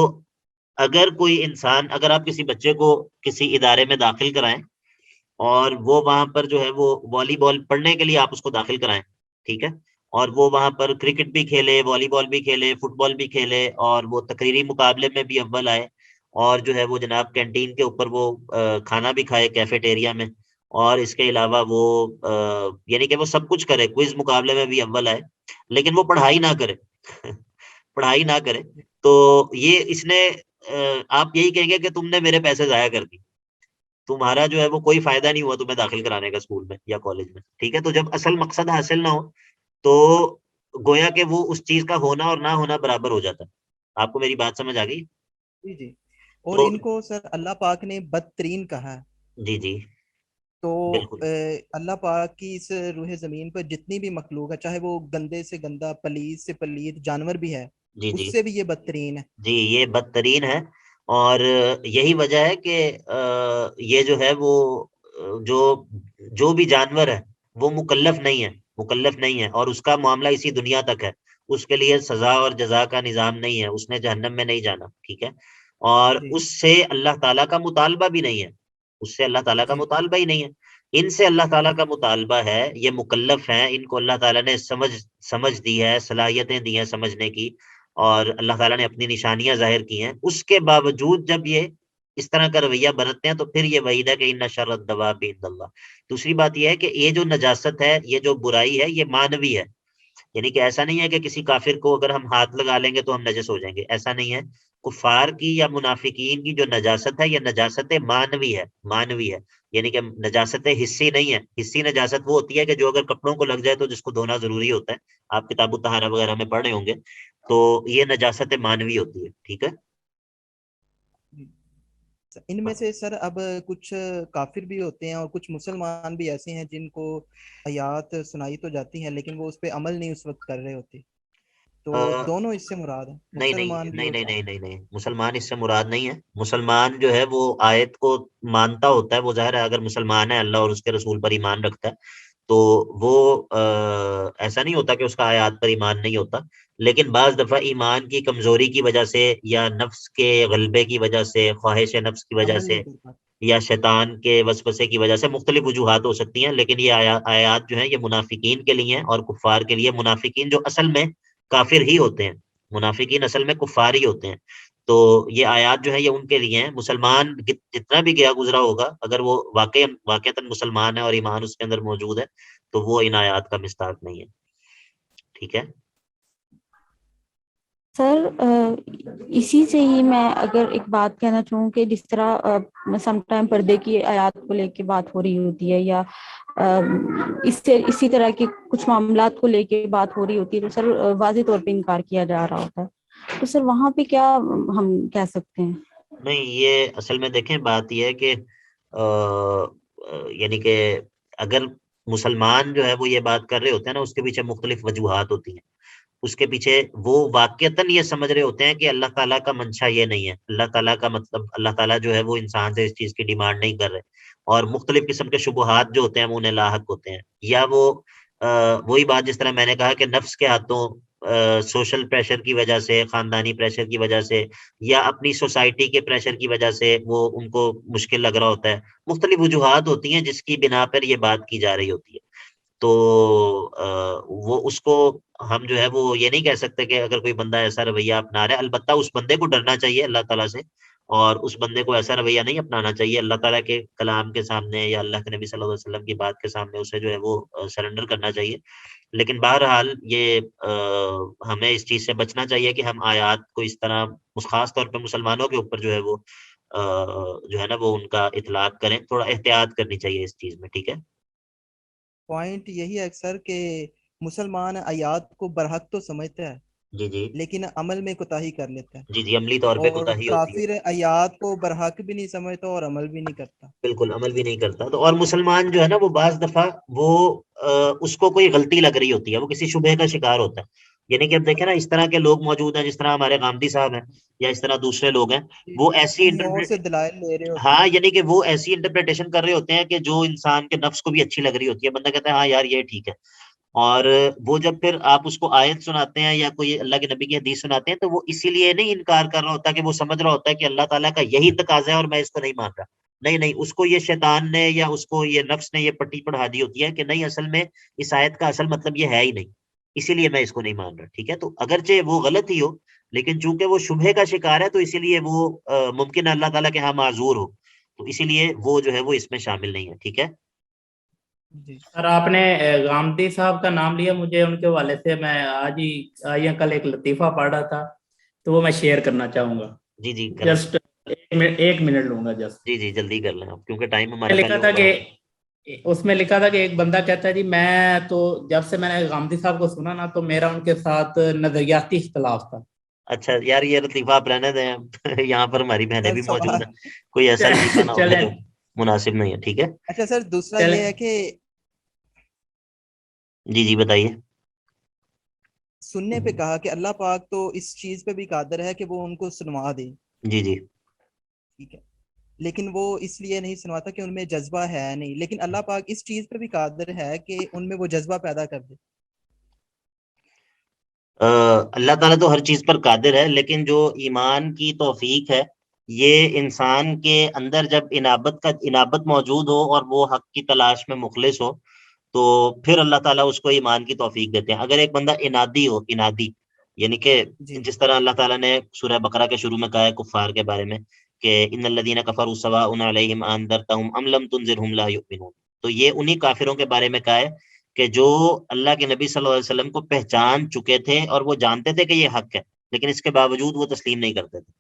اگر کوئی انسان، اگر آپ کسی بچے کو کسی ادارے میں داخل کرائیں اور وہ وہاں پر جو ہے وہ والی بال پڑھنے کے لیے آپ اس کو داخل کرائیں، ٹھیک ہے، اور وہ وہاں پر کرکٹ بھی کھیلے، والی بال بھی کھیلے، فٹ بال بھی کھیلے، اور وہ تقریری مقابلے میں بھی اول آئے، اور جو ہے وہ جناب کینٹین کے اوپر وہ کھانا بھی کھائے کیفیٹیریا میں، اور اس کے علاوہ وہ یعنی کہ وہ سب کچھ کرے، کوئز مقابلے میں بھی اول آئے، لیکن وہ پڑھائی نہ کرے پڑھائی نہ کرے، تو یہ اس نے آپ یہی کہیں گے کہ تم نے میرے پیسے ضائع کر دی، تمہارا جو ہے وہ کوئی فائدہ نہیں ہوا تمہیں داخل کرانے کا اسکول میں یا کالج میں، ٹھیک ہے؟ تو جب اصل مقصد حاصل نہ ہو تو گویا کہ وہ اس چیز کا ہونا اور نہ ہونا برابر ہو جاتا ہے۔ آپ کو میری بات سمجھ آ گئی؟ جی جی۔ اور ان کو سر اللہ پاک نے بدترین کہا ہے۔ جی جی تو بالکل۔ اللہ پاک کی اس روح زمین پر جتنی بھی مخلوق ہے، چاہے وہ گندے سے گندا، پلید سے پلید جانور بھی ہے، جی جی اس سے بھی یہ بدترین ہے۔ جی یہ بدترین ہے، اور یہی وجہ ہے کہ یہ جو ہے وہ جو بھی جانور ہے وہ مکلف نہیں ہے، اور اس کا معاملہ اسی دنیا تک ہے، اس کے لیے سزا اور جزا کا نظام نہیں ہے، اس نے جہنم میں نہیں جانا، ٹھیک ہے، اور جی اس سے اللہ تعالیٰ کا مطالبہ بھی نہیں ہے، اس سے اللہ تعالیٰ کا جی مطالبہ ہی نہیں ہے، ان سے اللہ تعالیٰ کا مطالبہ ہے، یہ مکلف ہیں، ان کو اللہ تعالیٰ نے سمجھ دی ہے، صلاحیتیں دی ہیں سمجھنے کی، اور اللہ تعالیٰ نے اپنی نشانیاں ظاہر کی ہیں، اس کے باوجود جب یہ اس طرح کا رویہ برتتے ہیں تو پھر یہ وعید ہے کہ ان شر الدواب عند اللہ۔ دوسری بات یہ ہے کہ یہ جو نجاست ہے، یہ جو برائی ہے، یہ مانوی ہے، یعنی کہ ایسا نہیں ہے کہ کسی کافر کو اگر ہم ہاتھ لگا لیں گے تو ہم نجس ہو جائیں گے، ایسا نہیں ہے۔ کفار کی یا منافقین کی جو نجاست ہے، یہ نجاست مانوی ہے، مانوی ہے، یعنی کہ نجاست حسی نہیں ہے۔ حسی نجاست وہ ہوتی ہے کہ جو اگر کپڑوں کو لگ جائے تو جس کو دھونا ضروری ہوتا ہے، آپ کتاب الطہارہ وغیرہ میں پڑھ رہے ہوں گے، تو یہ نجاست مانوی ہوتی ہے، ٹھیک ہے۔ ان میں سے سر اب کچھ کافر بھی ہوتے ہیں اور کچھ مسلمان بھی ایسے ہیں جن کو آیات سنائی تو جاتی ہیں لیکن وہ اس پہ عمل نہیں اس وقت کر رہے ہوتے، تو دونوں اس سے مراد ہیں، نہیں مسلمان نہیں بھی نہیں اور نہیں نہیں کافر۔ نہیں نہیں، مسلمان اس سے مراد نہیں ہے۔ مسلمان جو ہے وہ آیت کو مانتا ہوتا ہے، وہ ظاہر ہے اگر مسلمان ہے، اللہ اور اس کے رسول پر ایمان رکھتا ہے تو وہ ایسا نہیں ہوتا کہ اس کا آیات پر ایمان نہیں ہوتا، لیکن بعض دفعہ ایمان کی کمزوری کی وجہ سے یا نفس کے غلبے کی وجہ سے، خواہش نفس کی وجہ عمل سے نہیں کر پاتے۔ یا شیطان کے وسوسے کی وجہ سے مختلف وجوہات ہو سکتی ہیں، لیکن یہ آیات جو ہیں یہ منافقین کے لیے ہیں اور کفار کے لیے۔ منافقین جو اصل میں کافر ہی ہوتے ہیں، منافقین اصل میں کفار ہی ہوتے ہیں، تو یہ آیات جو ہے یہ ان کے لیے ہیں۔ مسلمان جتنا بھی گیا گزرا ہوگا، اگر وہ واقعتاً مسلمان ہے اور ایمان اس کے اندر موجود ہے تو وہ ان آیات کا مستحق نہیں ہے، ٹھیک ہے۔ سر اسی سے ہی میں اگر ایک بات کہنا چاہوں کہ جس طرح سم ٹائم پردے کی آیات کو لے کے بات ہو رہی ہوتی ہے یا اسی طرح کے کچھ معاملات کو لے کے بات ہو رہی ہوتی ہے تو سر واضح طور پہ انکار کیا جا رہا ہوتا ہے، تو سر وہاں پہ کیا ہم کہہ سکتے ہیں؟ نہیں، یہ اصل میں دیکھیں بات یہ ہے کہ یعنی کہ اگر مسلمان جو ہے وہ یہ بات کر رہے ہوتے ہیں نا، اس کے پیچھے مختلف وجوہات ہوتی ہیں، اس کے پیچھے وہ واقعتاً یہ سمجھ رہے ہوتے ہیں کہ اللہ تعالیٰ کا منشا یہ نہیں ہے، اللہ تعالیٰ کا مطلب اللہ تعالیٰ جو ہے وہ انسان سے اس چیز کی ڈیمانڈ نہیں کر رہے، اور مختلف قسم کے شبہات جو ہوتے ہیں وہ انہیں لاحق ہوتے ہیں، یا وہ وہی بات جس طرح میں نے کہا کہ نفس کے ہاتھوں سوشل پریشر کی وجہ سے، خاندانی پریشر کی وجہ سے، یا اپنی سوسائٹی کے پریشر کی وجہ سے وہ ان کو مشکل لگ رہا ہوتا ہے، مختلف وجوہات ہوتی ہیں جس کی بنا پر یہ بات کی جا رہی ہوتی ہے، تو وہ اس کو ہم جو ہے وہ یہ نہیں کہہ سکتے کہ اگر کوئی بندہ ایسا رویہ اپنا رہا ہے، البتہ اس بندے کو ڈرنا چاہیے اللہ تعالیٰ سے، اور اس بندے کو ایسا رویہ نہیں اپنانا چاہیے اللہ تعالیٰ کے کلام کے سامنے یا اللہ کے نبی صلی اللہ علیہ وسلم کی بات کے سامنے، اسے جو ہے وہ سرنڈر کرنا چاہیے۔ لیکن بہرحال یہ ہمیں اس چیز سے بچنا چاہیے کہ ہم آیات کو اس طرح خاص طور پہ مسلمانوں کے اوپر جو ہے وہ جو ہے نا وہ ان کا اطلاق کریں، تھوڑا احتیاط کرنی چاہیے اس چیز میں، ٹھیک ہے۔ پوائنٹ یہی ہے اکثر کہ مسلمان آیات کو برحق تو سمجھتا ہے جی جی لیکن عمل میں کوتاہی کر لیتا ہے، جی جی، عملی طور پہ اور کوتاہی ہوتی ہے، کافر آیات کو برحق بھی نہیں سمجھتا اور عمل بھی نہیں کرتا۔ بالکل عمل بھی نہیں کرتا، تو اور مسلمان جو ہے نا وہ بعض دفعہ وہ اس کو کوئی غلطی لگ رہی ہوتی ہے، وہ کسی شبہ کا شکار ہوتا ہے، یعنی کہ اب دیکھیں نا اس طرح کے لوگ موجود ہیں، جس طرح ہمارے غامدی صاحب ہیں یا اس طرح دوسرے لوگ ہیں، وہ ایسی کہیں اور سے دلائل لے رہے ہوتے ہاں، ہیں۔ یعنی کہ وہ ایسی انٹرپریٹیشن کر رہے ہوتے ہیں کہ جو انسان کے نفس کو بھی اچھی لگ رہی ہوتی ہے، بندہ کہتا ہے ہاں یار یہ ٹھیک ہے، اور وہ جب پھر آپ اس کو آیت سناتے ہیں یا کوئی اللہ کے نبی کی حدیث سناتے ہیں تو وہ اسی لیے نہیں انکار کر رہا ہوتا کہ وہ سمجھ رہا ہوتا ہے کہ اللہ تعالیٰ کا یہی تقاضا ہے اور میں اس کو نہیں مان رہا، نہیں نہیں، اس کو یہ شیطان نے یا اس کو یہ نفس نے یہ پٹی پڑھا دی ہوتی ہے کہ نہیں اصل میں اس آیت کا اصل مطلب یہ ہے ہی نہیں، اسی لیے میں اس کو نہیں مان رہا، ٹھیک ہے۔ تو اگرچہ وہ غلط ہی ہو لیکن چونکہ وہ شبہ کا شکار ہے تو اسی لیے وہ ممکن ہے اللہ تعالیٰ کے ہاں معذور ہو، تو اسی لیے وہ جو ہے وہ اس میں شامل نہیں ہے، ٹھیک ہے۔ جی سر آپ نے غامدی صاحب کا نام لیا، مجھے ان کے حوالے سے میں آج یا کل ایک لطیفہ پڑھ رہا تھا تو وہ میں شیئر کرنا چاہوں گا، جی جی کریں، جسٹ 1 منٹ لوں گا جسٹ۔ جی جی جلدی کر لیں آپ کیونکہ ٹائم ہمارا لکھا پہلے تھا اوور کہ ہو گیا۔ اس میں لکھا تھا کہ ایک بندہ کہتا ہے جی میں تو جب سے میں نے غامدی صاحب کو سنا نا تو میرا ان کے ساتھ نظریاتی اختلاف تھا۔ اچھا یار یہ لطیفہ آپ رہنے دیں، یہاں پر ہماری بہنیں سر بھی موجود سوال، ہیں، کوئی ایسا لطیفہ نہ ہوگا چلیں جو مناسب نہیں ہے، ٹھیک ہے۔ اچھا سر دوسرا چلیں یہ ہے کہ جی جی بتائیے۔ سننے پہ کہا کہ اللہ پاک تو اس چیز پہ بھی قادر ہے کہ وہ ان کو سنوا دے، جی جی ٹھیک ہے، لیکن وہ اس لیے نہیں سنواتا کہ ان میں جذبہ ہے نہیں، لیکن اللہ پاک اس چیز پہ بھی قادر ہے کہ ان میں وہ جذبہ پیدا کر دے۔ اللہ تعالیٰ تو ہر چیز پر قادر ہے، لیکن جو ایمان کی توفیق ہے یہ انسان کے اندر جب انابت موجود ہو اور وہ حق کی تلاش میں مخلص ہو تو پھر اللہ تعالیٰ اس کو ایمان کی توفیق دیتے ہیں۔ اگر ایک بندہ انادی ہو، انادی یعنی کہ جی جس طرح اللہ تعالیٰ نے سورہ بقرہ کے شروع میں کہا ہے کفار کے بارے میں کہ ان الذین کفروا سواء علیہم انذرتہم ام لم تنذرہم لا یؤمنون، تو یہ انہی کافروں کے بارے میں کہا ہے کہ جو اللہ کے نبی صلی اللہ علیہ وسلم کو پہچان چکے تھے اور وہ جانتے تھے کہ یہ حق ہے، لیکن اس کے باوجود وہ تسلیم نہیں کرتے تھے۔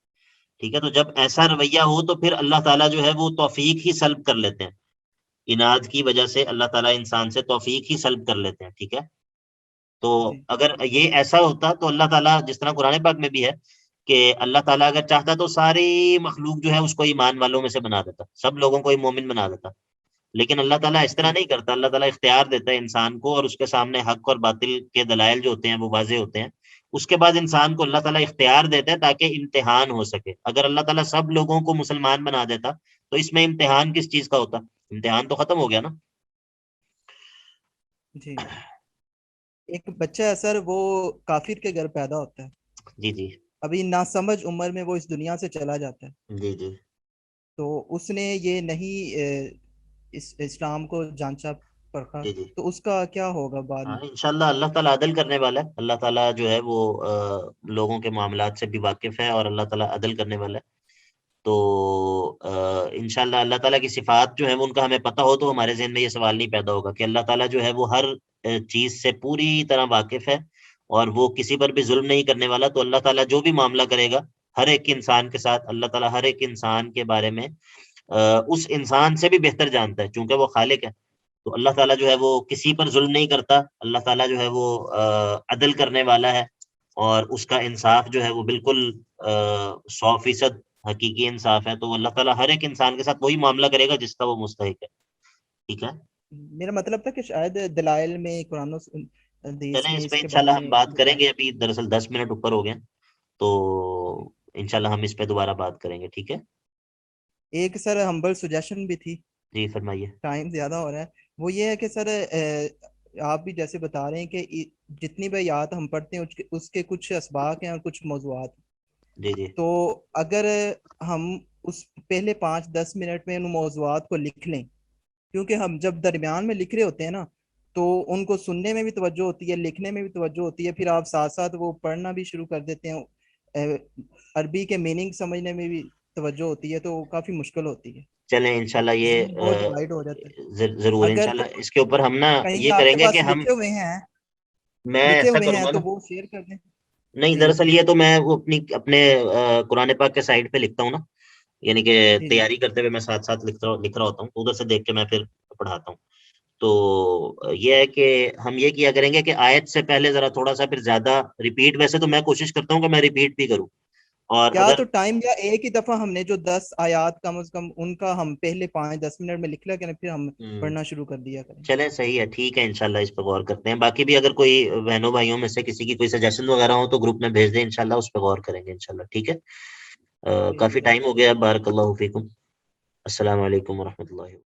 ٹھیک ہے، تو جب ایسا رویہ ہو تو پھر اللہ تعالیٰ جو ہے وہ توفیق ہی سلب کر لیتے ہیں، اناد کی وجہ سے اللہ تعالیٰ انسان سے توفیق ہی سلب کر لیتے ہیں۔ ٹھیک ہے، تو جی اگر یہ ایسا ہوتا تو اللہ تعالیٰ جس طرح قرآن پاک میں بھی ہے کہ اللہ تعالیٰ اگر چاہتا تو ساری مخلوق جو ہے اس کو ایمان والوں میں سے بنا دیتا، سب لوگوں کو ہی مومن بنا دیتا، لیکن اللہ تعالیٰ اس طرح جی نہیں کرتا۔ اللہ تعالیٰ اختیار دیتا ہے انسان کو، اور اس کے سامنے حق اور باطل کے دلائل جو ہوتے ہیں وہ واضح ہوتے ہیں، اس کے بعد انسان کو اللہ تعالیٰ اختیار دیتا ہے تاکہ امتحان ہو سکے۔ اگر اللہ تعالیٰ سب لوگوں کو مسلمان بنا دیتا تو اس میں امتحان کس چیز کا ہوتا؟ امتحان تو ختم ہو گیا نا۔ جی ایک بچہ ہے سر، وہ کافر کے گھر پیدا ہوتا ہے، جی جی ابھی ناسمجھ عمر میں وہ اس دنیا سے چلا جاتا ہے، جی جی تو اس نے یہ نہیں اسلام کو جانچا پرکھا، جی جی تو اس کا کیا ہوگا بعد ہاں میں؟ انشاءاللہ اللہ تعالیٰ عدل کرنے والا ہے۔ اللہ تعالیٰ جو ہے وہ لوگوں کے معاملات سے بھی واقف ہے اور اللہ تعالیٰ عدل کرنے والا ہے۔ تو انشاءاللہ اللہ تعالیٰ کی صفات جو ہے وہ ان کا ہمیں پتہ ہو تو ہمارے ذہن میں یہ سوال نہیں پیدا ہوگا کہ اللہ تعالیٰ جو ہے وہ ہر چیز سے پوری طرح واقف ہے اور وہ کسی پر بھی ظلم نہیں کرنے والا۔ تو اللہ تعالیٰ جو بھی معاملہ کرے گا ہر ایک انسان کے ساتھ، اللہ تعالیٰ ہر ایک انسان کے بارے میں اس انسان سے بھی بہتر جانتا ہے، چونکہ وہ خالق ہے۔ تو اللہ تعالیٰ جو ہے وہ کسی پر ظلم نہیں کرتا، اللہ تعالیٰ جو ہے وہ عدل کرنے والا ہے، اور اس کا انصاف جو ہے وہ بالکل 100% حقیقی انصاف ہے۔ تو اللہ تعالیٰ ہر ایک انسان کے ساتھ وہی معاملہ کرے گا جس کا وہ مستحق ہے۔ ٹھیک ہے، میرا مطلب تھا کہ شاید دلائل میں قرآن و حدیث چلیں میں اس پہ اس کے انشاءاللہ بارے ہم میں بات کریں بتایا گے، ابھی دراصل 10 منٹ اوپر ہو گئے ہیں، تو انشاءاللہ ہم اس پہ دوبارہ بات کریں گے۔ ٹھیک ہے، ایک سر ہمبل سجیشن بھی تھی، جی فرمائیے۔ ٹائم زیادہ ہو رہا ہے، وہ یہ ہے کہ سر آپ بھی جیسے بتا رہے ہیں کہ جتنی بھی آیات ہم پڑھتے ہیں اس کے کچھ اسباق ہیں اور کچھ موضوعات، جی جی تو اگر ہم اس پہلے 5-10 منٹ میں ان موضوعات کو لکھ لیں، کیونکہ ہم جب درمیان میں لکھ رہے ہوتے ہیں نا تو ان کو سننے میں بھی توجہ ہوتی ہے، لکھنے میں بھی توجہ ہوتی ہے، پھر آپ ساتھ ساتھ وہ پڑھنا بھی شروع کر دیتے ہیں، عربی کے میننگ سمجھنے میں بھی توجہ ہوتی ہے، تو کافی مشکل ہوتی ہے، چلیں انشاءاللہ یہ ذہن بہت ڈیوائڈ ہو جاتا ہے۔ ضرور اگر انشاءاللہ اس کے اوپر ہم نا کہیں یہ آپ کریں کے گے کہ پاس ہم، لکھے ہوئے ہیں میں لکھے ایسا ہوئے کروں ہیں گا تو نا، وہ شیئر کر دیں۔ نہیں جی دراصل یہ تو میں وہ اپنے قرآن پاک کے سائٹ پہ لکھتا ہوں نا، یعنی کہ جی جی تیاری کرتے ہوئے میں ساتھ ساتھ لکھ رہا ہوتا ہوں، تو ادھر سے دیکھ کے میں پھر پڑھاتا ہوں۔ تو یہ ہے کہ ہم یہ کیا کریں گے کہ آیت سے پہلے ذرا تھوڑا سا پھر زیادہ ریپیٹ، ویسے تو میں کوشش کرتا ہوں کہ میں ریپیٹ بھی کروں، اور یا اگر تو ٹائم یا ایک ہی دفعہ ہم نے جو 10 آیات کم از کم ان کا ہم پہلے 5-10 منٹ میں لکھ لیا کریں، پھر ہم پڑھنا شروع کر دیا کریں۔ چلیں صحیح ہے، ٹھیک ہے، انشاءاللہ اس پہ غور کرتے ہیں۔ باقی بھی اگر کوئی بہنوں بھائیوں میں سے کسی کی کوئی سجیشن وغیرہ ہو تو گروپ میں بھیج دیں، انشاءاللہ اس پہ غور کریں گے انشاءاللہ۔ ٹھیک ہے، جی کافی جی ٹائم ہو گیا، بارک اللہ فیکم، السلام علیکم ورحمۃ اللہ۔